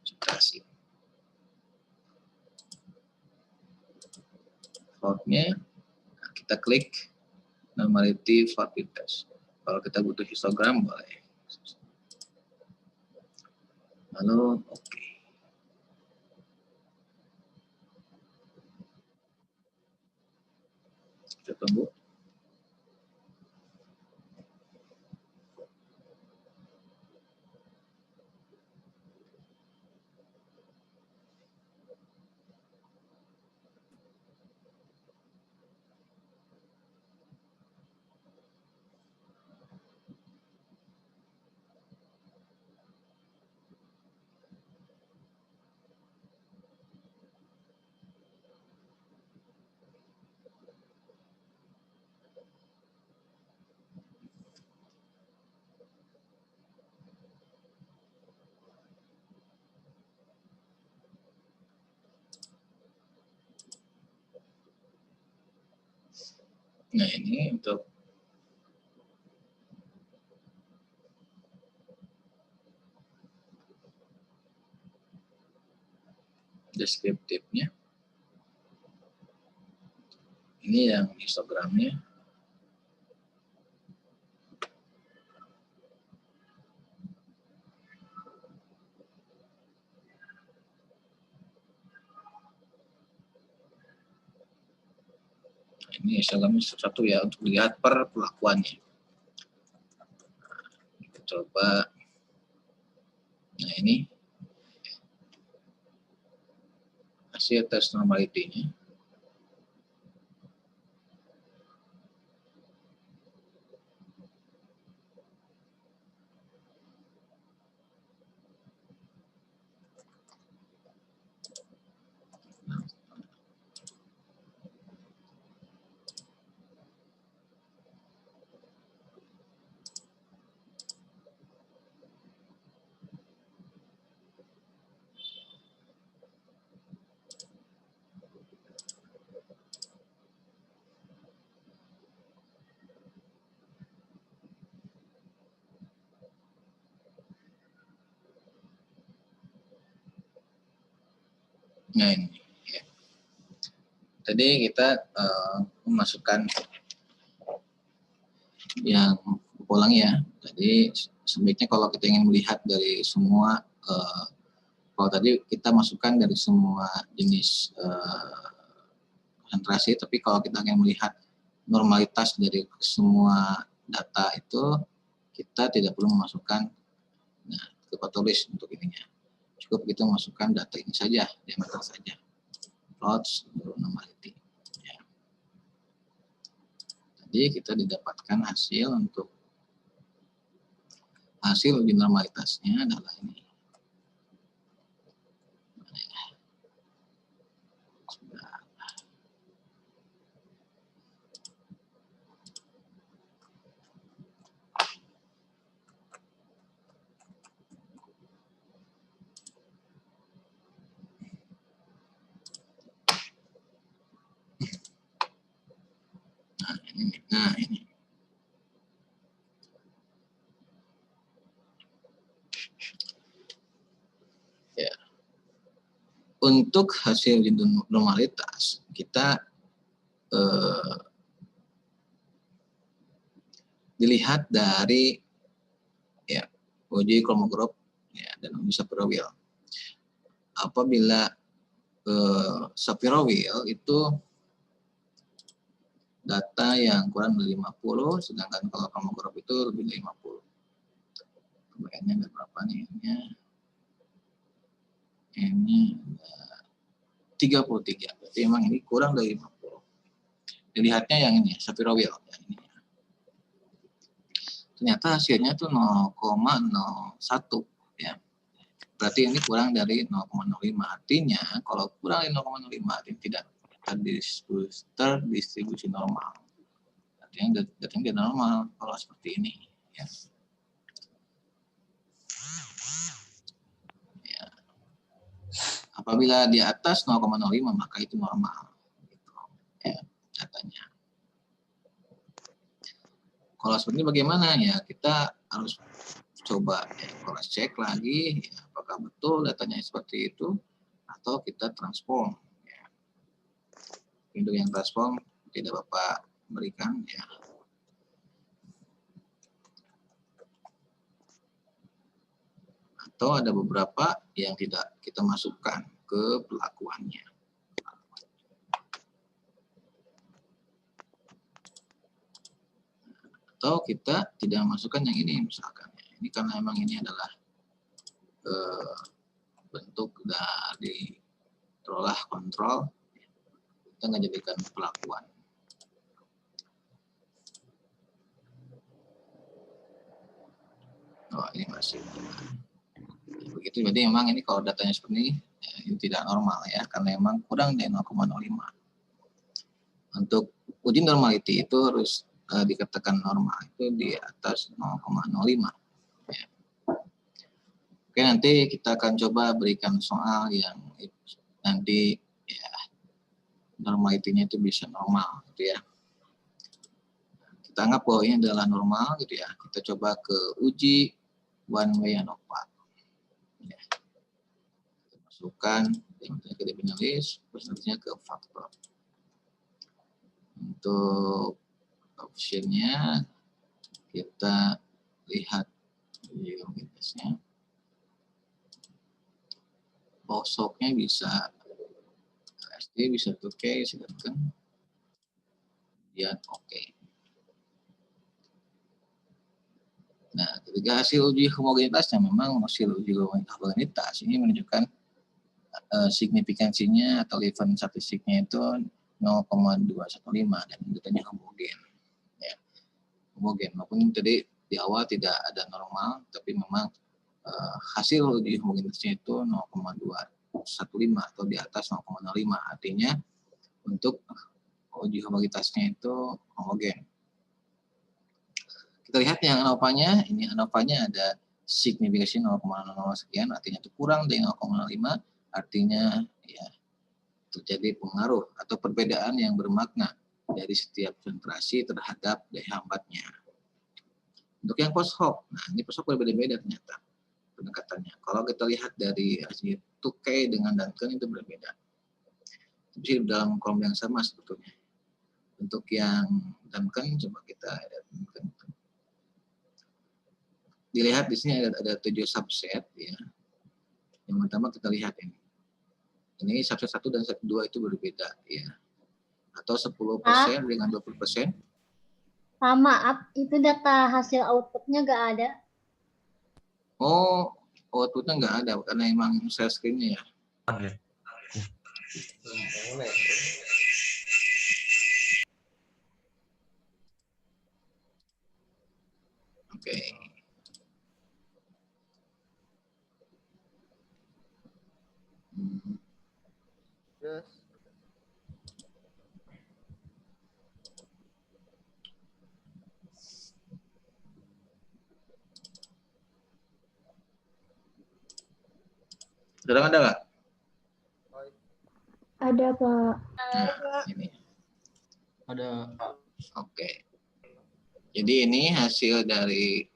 konsentrasi. Defaultnya kita klik normality for test. Kalau kita butuh histogram boleh. Lalu oke. Kita tunggu. Nah, ini untuk deskriptifnya. Ini yang histogramnya. Ini histogramnya satu ya untuk lihat per perlakuannya. Kita coba. Nah, ini hasil tes normality-nya. Nah, ini ya. Tadi kita memasukkan yang ulang ya. Jadi sebaiknya kalau kita ingin melihat dari semua, kalau tadi kita masukkan dari semua jenis konsentrasi, tapi kalau kita ingin melihat normalitas dari semua data itu, kita tidak perlu memasukkan patologis untuk ininya. Cukup kita masukkan data ini saja, diameter saja. Plots normality. Ya. Jadi kita didapatkan hasil untuk hasil uji normalitasnya adalah ini. Nah, ini. Ya. Untuk hasil normalitas, kita dilihat dari ya uji kromograf ya, dan uji Shapiro-Wilk. Apabila Shapiro-Wilk itu data yang kurang dari 50, sedangkan kalau kromograf itu lebih dari 50. Kemudiannya ada berapa nih? Ini 33. Berarti memang ini kurang dari 50. Dilihatnya yang ini, Shapiro-Wilk. Ya, ini. Ternyata hasilnya itu 0,01 ya. Berarti ini kurang dari 0,05. Artinya kalau kurang dari 0,05 artinya tidak terdistribusi normal. Artinya datanya tidak normal kalau seperti ini ya. Ya. Apabila di atas 0,05 maka itu normal gitu. Ya, datanya. Kalau seperti ini bagaimana ya, kita harus coba ya, cross check lagi ya, apakah betul datanya seperti itu atau kita transform ya. Untuk yang transform tidak Bapak berikan ya. Atau ada beberapa yang tidak kita masukkan ke pelakuannya. Atau kita tidak masukkan yang ini misalkan. Ini karena memang ini adalah bentuk dari olah kontrol, kita nggak jadikan pelakuan. Oh, ini masih begitu. Berarti memang ini kalau datanya seperti ini, ya, ini tidak normal ya, karena memang kurang dari 0,05. Untuk uji normality itu harus dikatakan normal itu di atas 0,05. Ya. Oke, nanti kita akan coba berikan soal yang nanti ya normality-nya itu bisa normal, gitu ya. kita anggap bahwa ini adalah normal gitu ya. Kita coba ke uji one way ANOVA. Ya. Kita masukkan ke definite list, persentasenya ke faktor. Untuk optionnya kita lihat unitnya. Posoknya bisa SD, bisa 2K, silakan. Kemudian oke. Nah, ketika hasil uji homogenitasnya memang hasil uji homogenitas ini menunjukkan signifikansinya atau event statistiknya itu 0,215 dan datanya homogen. Ya, homogen. Maupun tadi di awal tidak ada normal, tapi memang hasil uji homogenitasnya itu 0,215 atau di atas 0,05. Artinya untuk uji homogenitasnya itu homogen. Kita lihat yang ANOVA-nya, ini ANOVA-nya ada signifikasi 0,00 sekian, artinya itu kurang dari 0,05, artinya ya terjadi pengaruh atau perbedaan yang bermakna dari setiap konsentrasi terhadap daya hambatnya. Untuk yang post hoc, nah ini post hoc berbeda-beda ternyata pendekatannya. Kalau kita lihat dari hasil 2K dengan Duncan itu berbeda. Itu dalam kolom yang sama sebetulnya. Untuk yang Duncan coba kita lihat. Dilihat di sini ada 7 subset ya. Yang pertama kita lihat ini. Ini subset 1 dan subset 2 itu berbeda ya. Atau 10% dengan 20%. Maaf, itu data hasil outputnya nggak ada. Oh, outputnya nggak ada karena emang share screen-nya ya. Oke. Yes. Sekarang ada nggak? Ada, Pak. Nah, ini. Ada. Oke. Jadi ini hasil dari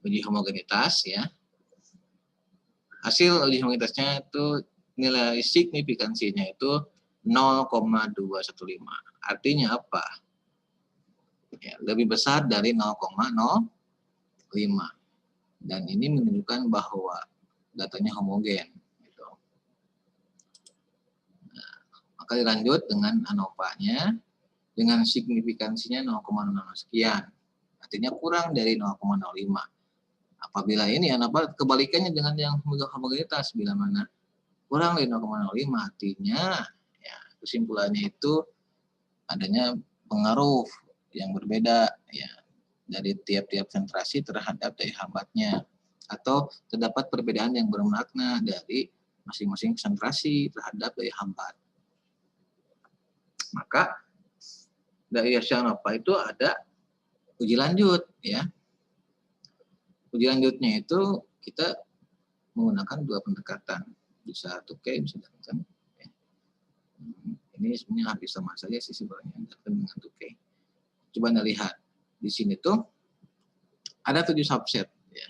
uji homogenitas ya. Hasil uji homogenitasnya itu nilai signifikansinya itu 0,215. Artinya apa? Ya, lebih besar dari 0,05. Dan ini menunjukkan bahwa datanya homogen. Gitu. Nah, maka dilanjut dengan ANOVA-nya dengan signifikansinya 0,06 sekian. Artinya kurang dari 0,05. Apabila ini ANOVA kebalikannya dengan yang homogenitas, bila mana kurang dari 0,05 artinya ya kesimpulannya itu adanya pengaruh yang berbeda ya dari tiap-tiap konsentrasi terhadap daya hambatnya atau terdapat perbedaan yang bermakna dari masing-masing konsentrasi terhadap daya hambat. Maka dari hasil ANOVA itu ada uji lanjut ya. Uji lanjutnya itu kita menggunakan 2 pendekatan, bisa 2K, bisa Duncan. Ya. Ini sebenarnya hampir sama saja sih sebenarnya Duncan dengan 2K. Coba Anda lihat di sini tuh ada 7 subset ya.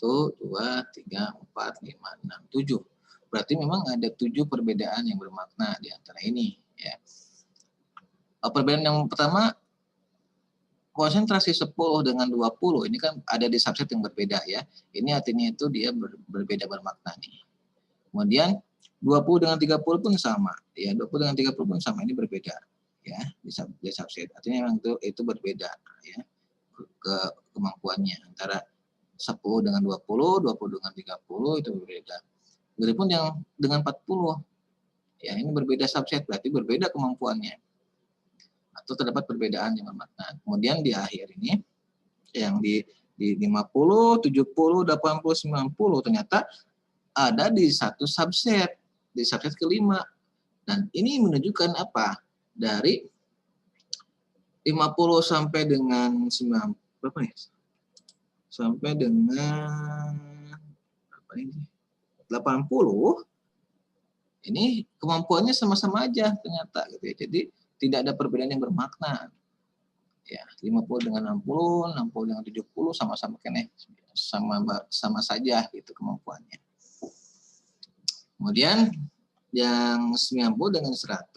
1, 2, 3, 4, 5, 6, 7. Berarti memang ada 7 perbedaan yang bermakna di antara ini ya. Perbedaan yang pertama konsentrasi 10 dengan 20 ini kan ada di subset yang berbeda ya. Ini artinya itu dia berbeda bermakna nih. Kemudian 20 dengan 30 pun sama ya. 20 dengan 30 pun sama, ini berbeda ya di subset. Artinya memang itu berbeda ya ke kemampuannya antara 10 dengan 20, 20 dengan 30 itu berbeda. Begitupun yang dengan 40 ya, ini berbeda subset berarti berbeda kemampuannya atau terdapat perbedaan yang bermakna. Kemudian di akhir ini yang di 50, 70, 80, 90 ternyata ada di satu subset, di subset kelima. Dan ini menunjukkan apa? Dari 50 sampai dengan 90 berapa nih? Sampai dengan berapa ini? 80 ini kemampuannya sama-sama aja ternyata gitu ya. Jadi tidak ada perbedaan yang bermakna. Ya, 50 dengan 60, 60 dengan 70 sama-sama kene, sama saja gitu kemampuannya. Kemudian yang 90 dengan 100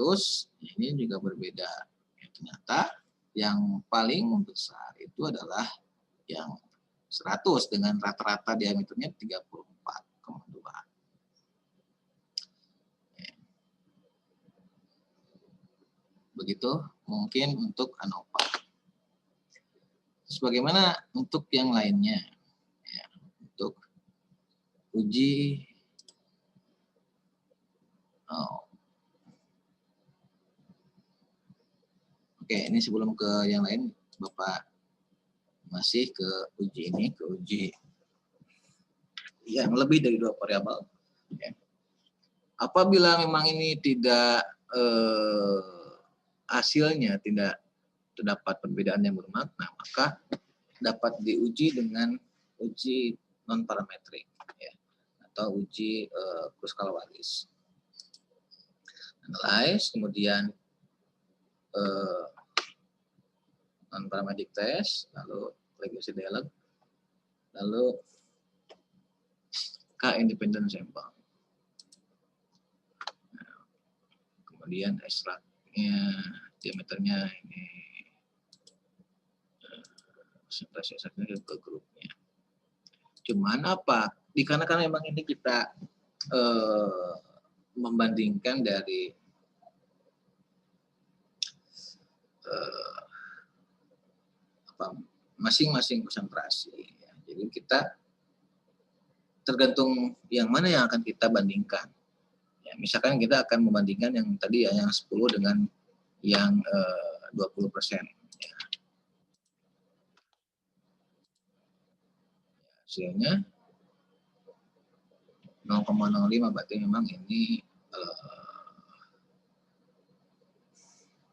ini juga berbeda. Ternyata yang paling besar itu adalah yang 100 dengan rata-rata diameternya 34,2. Begitu mungkin untuk ANOVA. Sebagaimana untuk yang lainnya, ya, untuk uji Oke, ini sebelum ke yang lain, Bapak masih ke uji ini, ke uji yang lebih dari 2 variabel. Ya. Apabila memang ini tidak hasilnya tidak terdapat perbedaan yang bermakna, maka dapat diuji dengan uji non parametrik, ya, atau uji Kruskal-Wallis. Analyze, kemudian non parametric test, lalu regression dialog, lalu K independent sampel. Nah, kemudian ekstraknya, diameternya ini presentasi ekstraknya ke grupnya. Cuman apa? Dikarenakan memang ini kita membandingkan dari masing-masing konsentrasi. Ya. Jadi kita tergantung yang mana yang akan kita bandingkan. Ya, misalkan kita akan membandingkan yang tadi ya, yang 10 dengan yang 20%. Ya. Hasilnya 0,05, berarti memang ini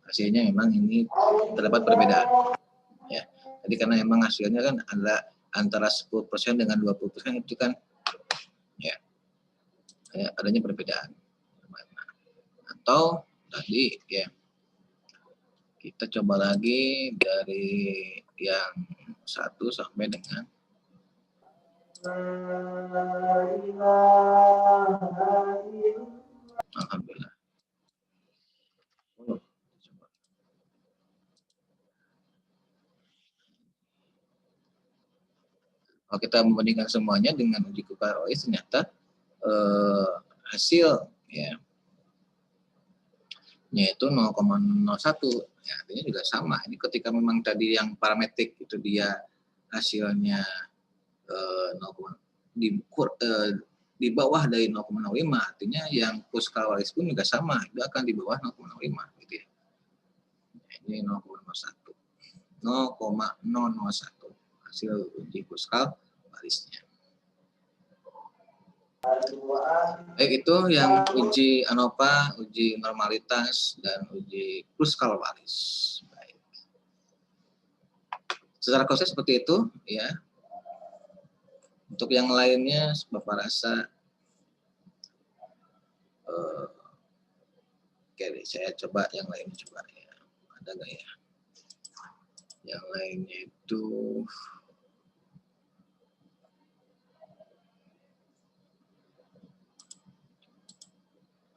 hasilnya memang ini terdapat perbedaan. Ya. Jadi karena memang hasilnya kan ada antara 10% dengan 20% itu kan ya adanya perbedaan. Atau tadi ya kita coba lagi dari yang 1 sampai dengan alhamdulillah. Kalau kita membandingkan semuanya dengan uji Kruskal-Wallis, ternyata hasil ya yaitu 0,01. Ya, artinya juga sama. Ini ketika memang tadi yang parametrik itu dia hasilnya di bawah dari 0,05, artinya yang Kruskal-Wallis pun juga sama, itu akan di bawah 0,05 gitu ya. Ini 0,01. 0,001 hasil uji Kruskal-Wallisnya. Baik, itu yang uji ANOVA, uji normalitas, dan uji Kruskal-Wallis. Baik. Secara proses seperti itu, ya. Untuk yang lainnya, Bapak rasa, oke, saya coba yang lain coba ya. Ada nggak ya? Yang lainnya itu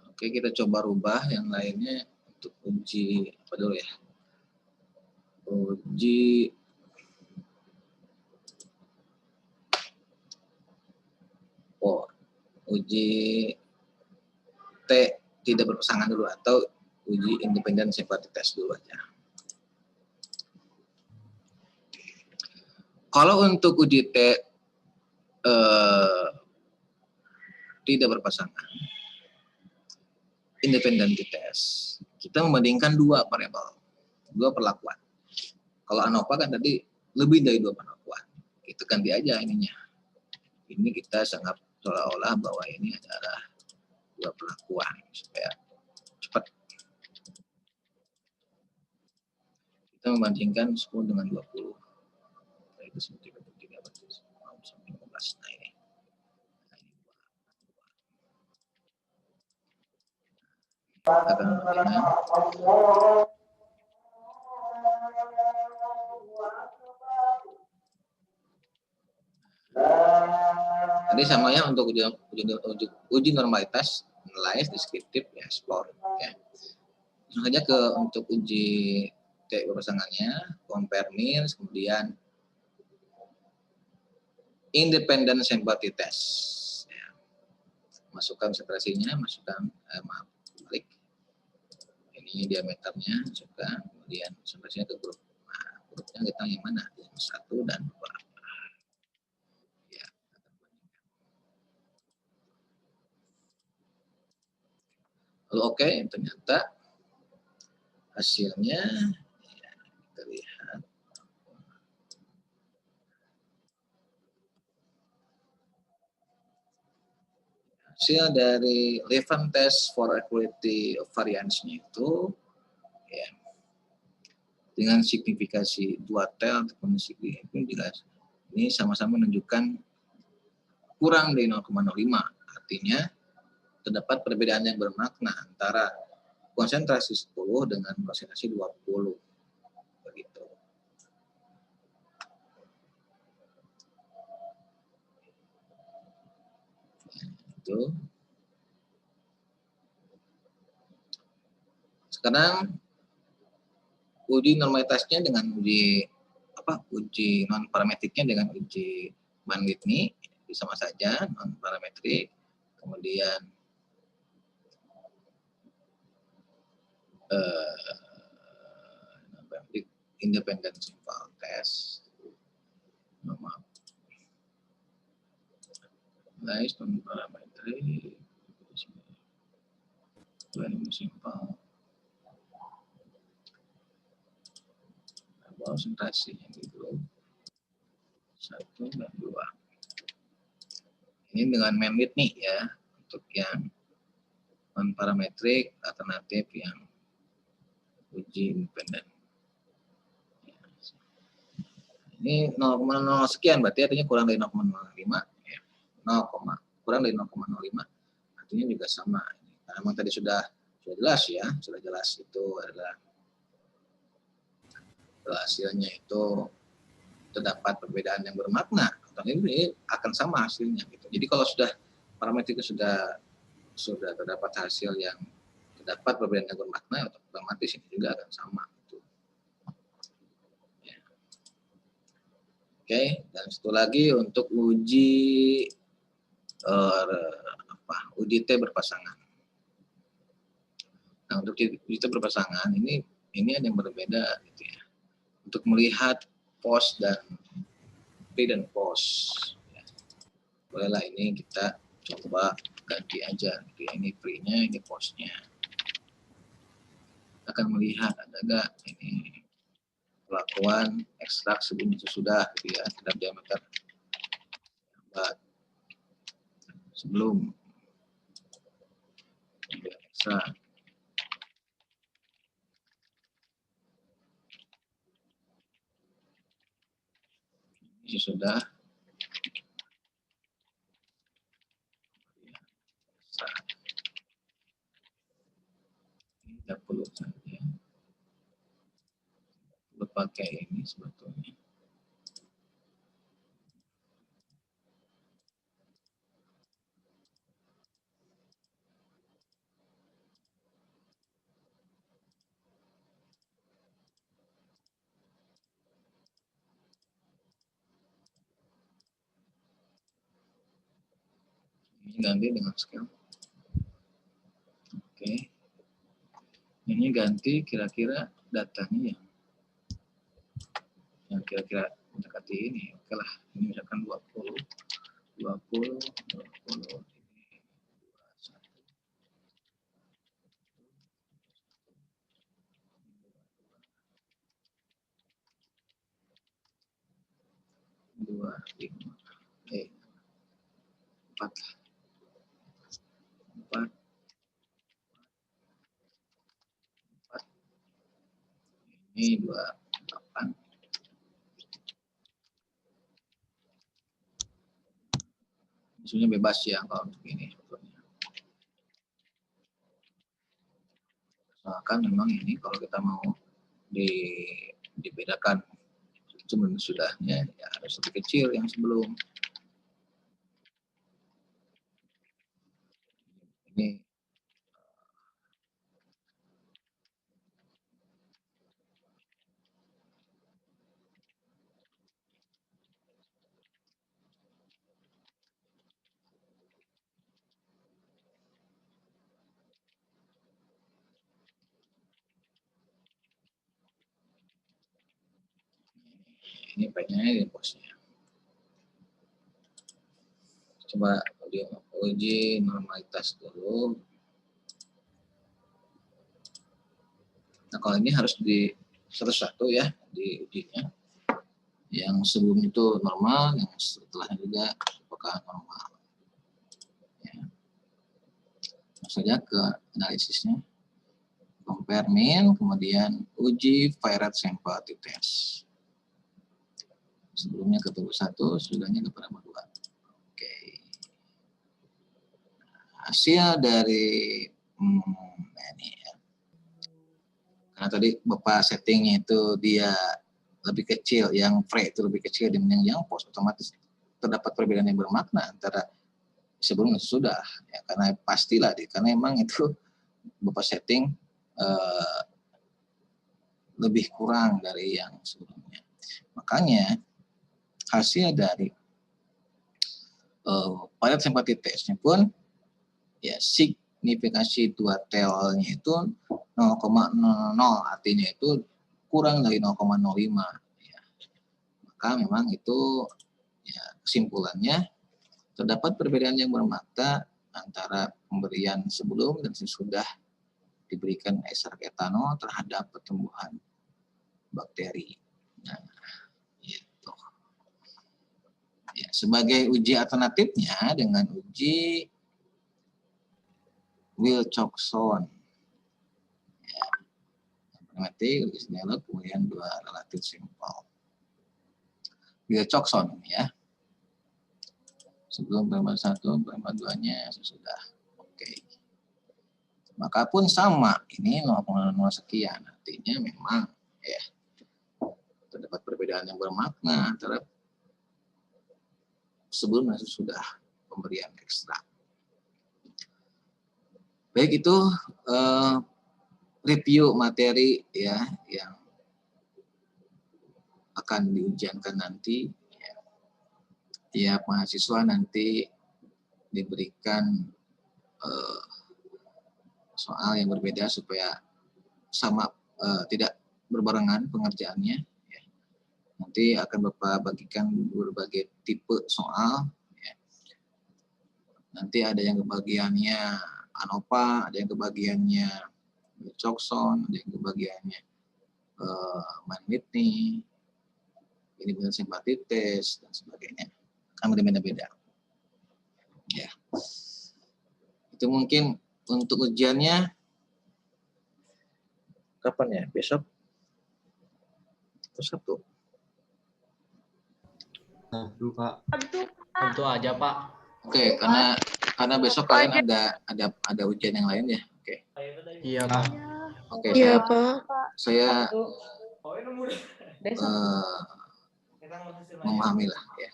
oke, kita coba rubah yang lainnya untuk uji apa dulu ya? Uji T tidak berpasangan dulu, atau uji independen sympathetic test dulu aja. Kalau untuk uji T tidak berpasangan, independen test, kita membandingkan 2 variabel, 2 perlakuan. Kalau ANOVA kan tadi lebih dari 2 perlakuan, itu ganti aja ininya. Ini kita sangat seolah-olah bahwa ini adalah 2 perlakuan supaya cepat. Kita membandingkan 10 dengan 20. Itu seperti 3 sampai 15. Nah ini. Kita akan membandingkan. Jadi sama ya untuk uji normalitas, analyze, deskriptif, ya, explore. Ya. Langsung saja untuk uji TI berpasangannya, compare means, kemudian independent sample test. Ya. Masukkan konsentrasinya, balik. Ini diameternya, masukkan, kemudian konsentrasinya ke grup. Nah, grupnya kita yang mana? Yang 1 dan 2. Ya. Lalu oke, ternyata hasilnya ya, kita lihat. Hasil dari relevant test for equality of variance-nya itu ya, dengan signifikasi 2 tel ataupun signifikan jelas. Ini sama-sama menunjukkan kurang dari 0,05. Artinya terdapat perbedaan yang bermakna antara konsentrasi 10 dengan konsentrasi 20. Begitu. Itu. Sekarang uji normalitasnya dengan uji non parametriknya dengan uji Mann-Whitney sama saja, non parametrik. Kemudian independent sample test. Maaf. Guys, non parametrik. Simple. Konsentrasi yang di grup 1 dan 2. Ini dengan Mann-Whitney ya, untuk yang non parametrik, alternatif yang uji independen. Ini 0,0 sekian, berarti artinya kurang dari 0,05 ya. Kurang dari 0,05 artinya juga sama. Nah, memang tadi sudah jelas ya, sudah jelas itu adalah hasilnya itu terdapat perbedaan yang bermakna. Ini akan sama hasilnya gitu. Jadi kalau sudah parametriknya sudah terdapat hasil yang terdapat perbedaan yang bermakna, otomatis ini juga akan sama. Gitu. Ya. Oke, dan satu lagi untuk uji uji T berpasangan. Nah, untuk uji T berpasangan ini ada yang berbeda gitu ya. Untuk melihat post dan pre dan post. Ya. Bolehlah ini kita coba ganti aja. Gitu ya. Ini pre-nya, ini post-nya. Akan melihat ada nggak ini perlakuan ekstrak sebelum sesudah gitu ya, terhadap diameter sebelum ekstrak. Ini sudah ini 30 saja. Berpakai ini sebetulnya. Ini ganti dengan scale. Oke. Ini ganti kira-kira datanya yang kira-kira mendekati ini. Oke lah, ini misalkan 20, 20, 20, ini 21, 5, 4, 4, ini 28. Maksudnya bebas ya kalau untuk ini sebetulnya. Asalkan memang ini kalau kita mau dibedakan sudahnya ya harus lebih kecil yang sebelum. Ini P-nya, ini posnya. Coba uji normalitas dulu. Nah, kalau ini harus di satu-satu ya, di ujinya. Yang sebelum itu normal, yang setelahnya juga apakah normal. Ya. Langsung saja ke analisisnya. Compare mean, kemudian uji virate sample t-test. Sebelumnya ke tabel 1, sudahnya ke tabel 2. Oke. Hasil dari ini ya. Karena tadi Bapak settingnya itu dia lebih kecil, yang pre itu lebih kecil dibanding yang post, otomatis terdapat perbedaan yang bermakna antara sebelum dan sesudah. Ya, karena pastilah, karena emang itu Bapak setting lebih kurang dari yang sebelumnya. Makanya hasil dari virate sample t-testnya pun ya signifikasi 2 telnya itu 0,00, artinya itu kurang dari 0,05 ya. Maka memang itu ya, kesimpulannya terdapat perbedaan yang bermakna antara pemberian sebelum dan sesudah diberikan ekstrak etanol terhadap pertumbuhan bakteri. Nah, itu. Ya, sebagai uji alternatifnya dengan uji Wilcoxon. Ya, matematik, dialog, kemudian 2 relatif sampel. Wilcoxon ya. Sebelum perempat 1, perempat 2-nya sesudah. Oke. Maka pun sama, ini 0,0 sekian. Artinya memang ya terdapat perbedaan yang bermakna antara sebelum dan sesudah pemberian ekstrak. Baik, itu review materi ya yang akan diujiankan nanti. Ya. Tiap mahasiswa nanti diberikan soal yang berbeda supaya sama, tidak berbarengan pengerjaannya. Ya. Nanti akan Bapak bagikan berbagai tipe soal. Ya. Nanti ada yang kebagiannya ANOVA, ada yang kebagiannya Wilcoxon, ada yang kebagiannya Mann-Whitney, ini benar sample test dan sebagainya. Akan berbeda-beda. Ya. Itu mungkin untuk ujiannya kapan ya? Besok atau Sabtu? Sabtu, Pak. Sabtu aja, Pak. Oke, karena besok kalian ada ujian yang lain ya. Oke. Iya, Pak. Oke, Iya, Pak. saya memahami lah ya.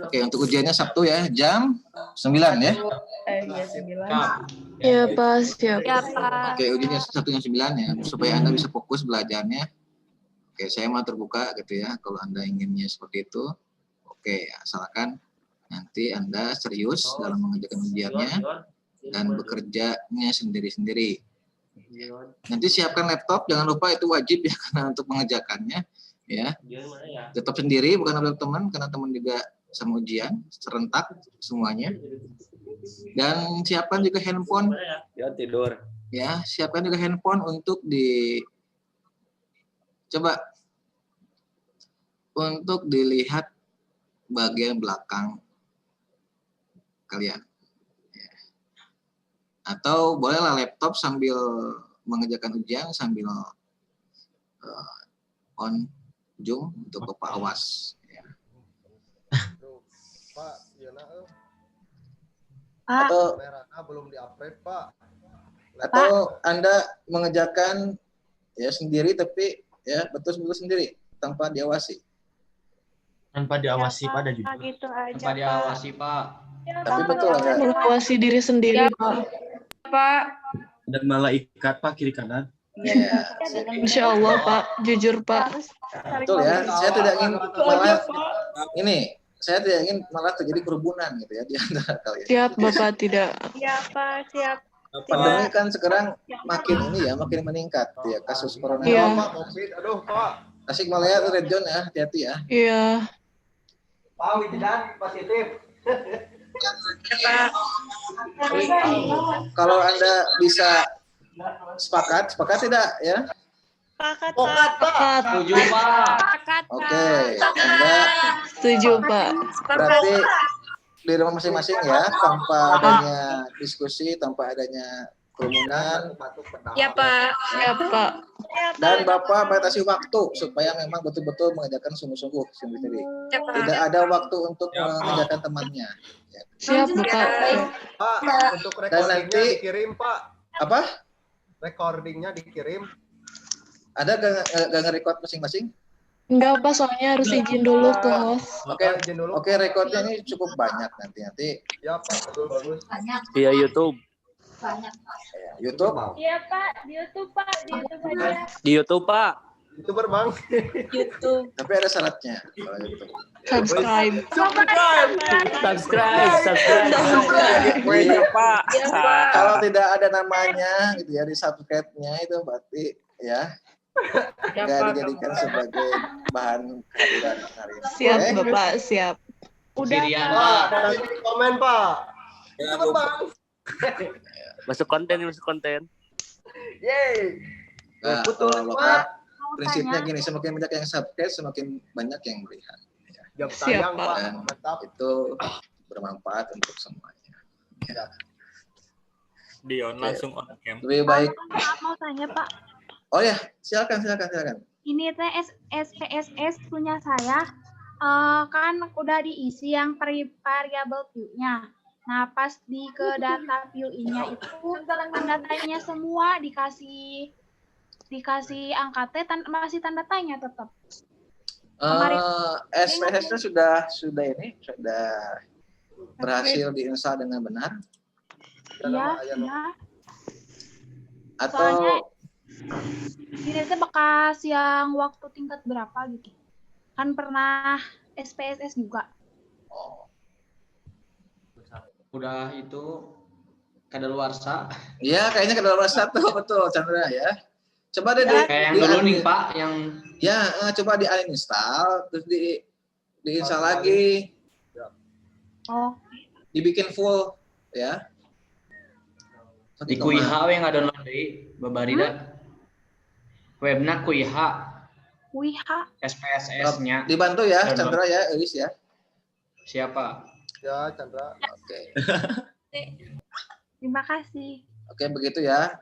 Oke, untuk ujiannya Sabtu ya, jam 9 ya. Iya, Pak. Siap. Oke, ujiannya Sabtu jam 9 ya, supaya Anda bisa fokus belajarnya. Oke, saya mau terbuka gitu ya, kalau Anda inginnya seperti itu. Oke, asalkan nanti Anda serius dalam mengerjakan ujiannya dan bekerjanya sendiri-sendiri. Nanti siapkan laptop, jangan lupa itu wajib ya, karena untuk mengerjakannya ya. Laptop sendiri, bukan laptop teman, karena teman juga sama ujian, serentak semuanya. Dan siapkan juga handphone. Ya, siapkan juga handphone untuk untuk dilihat bagian belakang kalian. Atau bolehlah laptop sambil mengerjakan ujian, sambil on Zoom untuk Bapak awas. Ya. Pak, Yana, Atau kameranya belum di-upgrade, Pak. Atau Anda mengerjakan ya sendiri, tapi ya betul-betul sendiri tanpa diawasi. Tanpa diawasi, Pak, ada juga. Gitu aja, Tanpa diawasi, Pak. Tapi betul enggak? Mengawasi diri sendiri, Pak. Pak. Dan malaikat, Pak, kiri kanan. Ya. Insya Allah, Pak. Jujur, Pak. Betul ya. Saya tidak ingin malah saya tidak ingin malah terjadi kerubunan gitu ya di antara kalian. Siap, Bapak. Tidak. Iya, Pak. Siap. Pandemi kan sekarang makin meningkat ya kasus corona. Iya. Pak, COVID, aduh, Pak. Tasikmalaya Red Zone ya, hati-hati ya. Iya. Pak Wididan positif. Kalau Anda bisa sepakat tidak ya? Sepakat, Sepakat, Pak. Sepakat. Setuju, Pak. Sepakat, Oke, Anda Setuju, Pak. berarti di rumah masing-masing ya, tanpa adanya diskusi, tanpa adanya kerumunan, Ya, Pak. Siap, Pak. dan Bapak batasi waktu supaya memang betul-betul mengerjakan sungguh-sungguh sendiri. Ya, Pak. Tidak ada waktu untuk mengerjakan temannya. Siap, Bapak. Pak, untuk Dan recordingnya nanti dikirim, Pak. apa? Recordingnya dikirim. Ada gak nge-record masing-masing? Enggak, Pak, soalnya harus izin dulu ke host. Oke, Izin dulu. oke, recordnya ini cukup banyak nanti. Ya, Pak. Betul, bagus. Via YouTube. Ya, YouTube. Iya, Pak. Di YouTube, Pak. Di YouTube aja. Di YouTube, Pak. YouTuber, Bang. YouTube. Tapi ada syaratnya kalau YouTube. Subscribe. Subscribe. Iya, Pak. Ya, Pak. Kalau tidak ada namanya gitu ya di subscribe-nya itu berarti ya Ya, nggak Pak. dijadikan sebagai bahan kehadiran hari ini. Siap, Oke? Bapak. Siap. Udah, Sirian, Pak. Pak, nanti di komen, Pak. YouTuber, Bang. Masuk konten. Yeay. Nah, Betul, kalau Pak. Bapak prinsipnya gini, semakin banyak yang subscribe, semakin banyak yang melihat. Jam Siap, tayang, Pak. Pak. Dan Mantap. itu bermanfaat untuk semuanya. Dion Oke. langsung on cam. Lebih baik. Maaf, mau tanya Pak, Oh ya, silakan. ini teh SPSS punya saya kan udah diisi yang variable view-nya. Nah pas ke data view-nya itu datanya semua dikasih angka T masih tanda tanya tetap. SPSS-nya sudah berhasil diinstal dengan benar Iya, Ayah, iya. atau Soalnya ini teh bekas yang waktu tingkat berapa gitu. Kan pernah SPSS juga. Udah itu kadaluarsa. ya kayaknya kedaluarsa satu betul Chandra ya. Coba deh Kayak yang dulu nih, Pak, yang coba di uninstall terus diinstal lagi, Oh, dibikin full ya. di Kuiha we ngadownload deui babarida. Webna Kuiha Wiha. SPSS-nya. Dibantu ya Chandra ya, Elis ya. Siapa? Ya, Chandra. Oke. Terima kasih. Oke, begitu ya.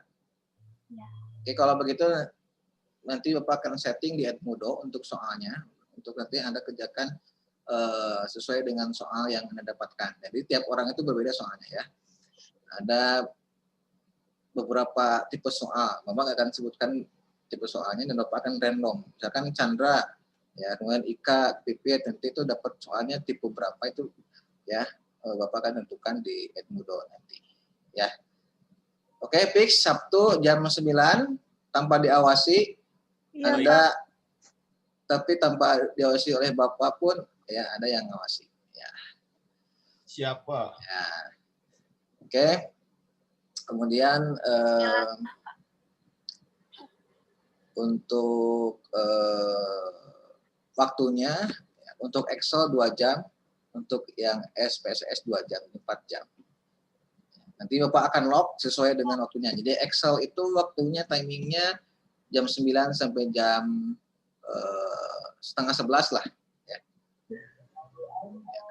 Ya. Oke, kalau begitu nanti Bapak akan setting di Edmodo untuk soalnya. Untuk nanti Anda kerjakan sesuai dengan soal yang Anda dapatkan. Jadi tiap orang itu berbeda soalnya ya. Ada beberapa tipe soal. Bapak akan sebutkan tipe soalnya dan Bapak akan random. Misalkan Chandra, ya, kemudian Ika, Pipit, nanti itu dapat soalnya tipe berapa itu ya. Bapak akan tentukan di Edmodo nanti. Ya. Oke, fix Sabtu jam 9 tanpa diawasi. Iya, Anda tapi tanpa diawasi oleh Bapak pun ya ada yang ngawasi. Ya. Siapa? Ya. Oke. Kemudian untuk waktunya untuk Excel 2 jam, untuk yang SPSS 2 jam, 4 jam. Nanti Bapak akan log sesuai dengan waktunya. Jadi Excel itu waktunya timingnya jam 9 sampai jam setengah 11 lah. Ya.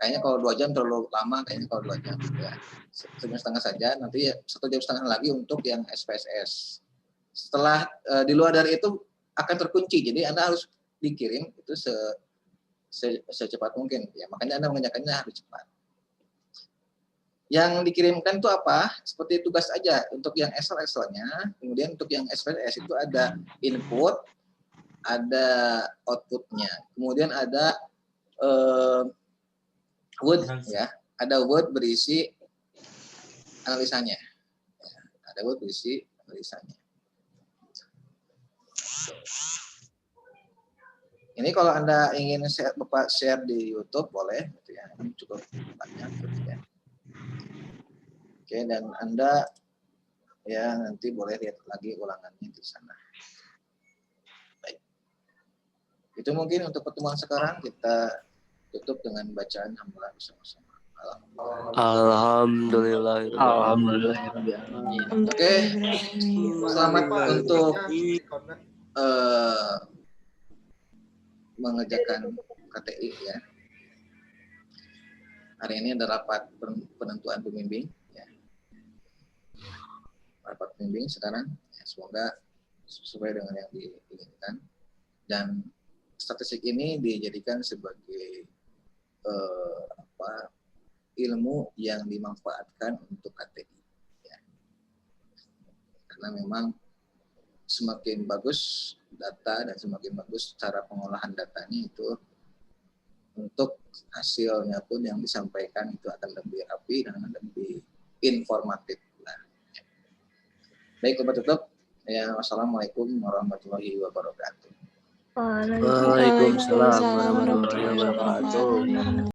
Kayaknya kalau 2 jam terlalu lama, kayaknya kalau 2 jam. Ya. 1 jam setengah saja, nanti 1 jam setengah lagi untuk yang SPSS. Setelah di luar dari itu akan terkunci, jadi Anda harus dikirim itu secepat mungkin. Ya, makanya Anda mengerjakannya harus cepat. Yang dikirimkan itu apa? Seperti tugas aja. Untuk yang Excel-nya, kemudian untuk yang SPSS itu ada input, ada outputnya, kemudian ada Word, ya, ada Word berisi analisanya. Ya, ada Word berisi analisanya. Ini kalau Anda ingin Bapak share di YouTube boleh, gitu ya. Ini cukup banyak, gitu ya. Oke, dan Anda ya nanti boleh lihat lagi ulangannya di sana. Baik. Itu mungkin untuk pertemuan sekarang, kita tutup dengan bacaan hamdalah bersama-sama. Alhamdulillah. Alhamdulillah. Oke, selamat untuk mengerjakan KTI ya. Hari ini ada rapat penentuan pembimbing ya. Rapat pembimbing sekarang ya, semoga sesuai dengan yang diinginkan, dan statistik ini dijadikan sebagai ilmu yang dimanfaatkan untuk KTI ya. Karena memang semakin bagus data dan semakin bagus cara pengolahan datanya, itu untuk hasilnya pun yang disampaikan itu akan lebih rapi dan lebih informatif. Nah, ya. Baik, Bapak tutup. Ya, wassalamualaikum warahmatullahi wabarakatuh. Waalaikumsalam warahmatullahi wabarakatuh.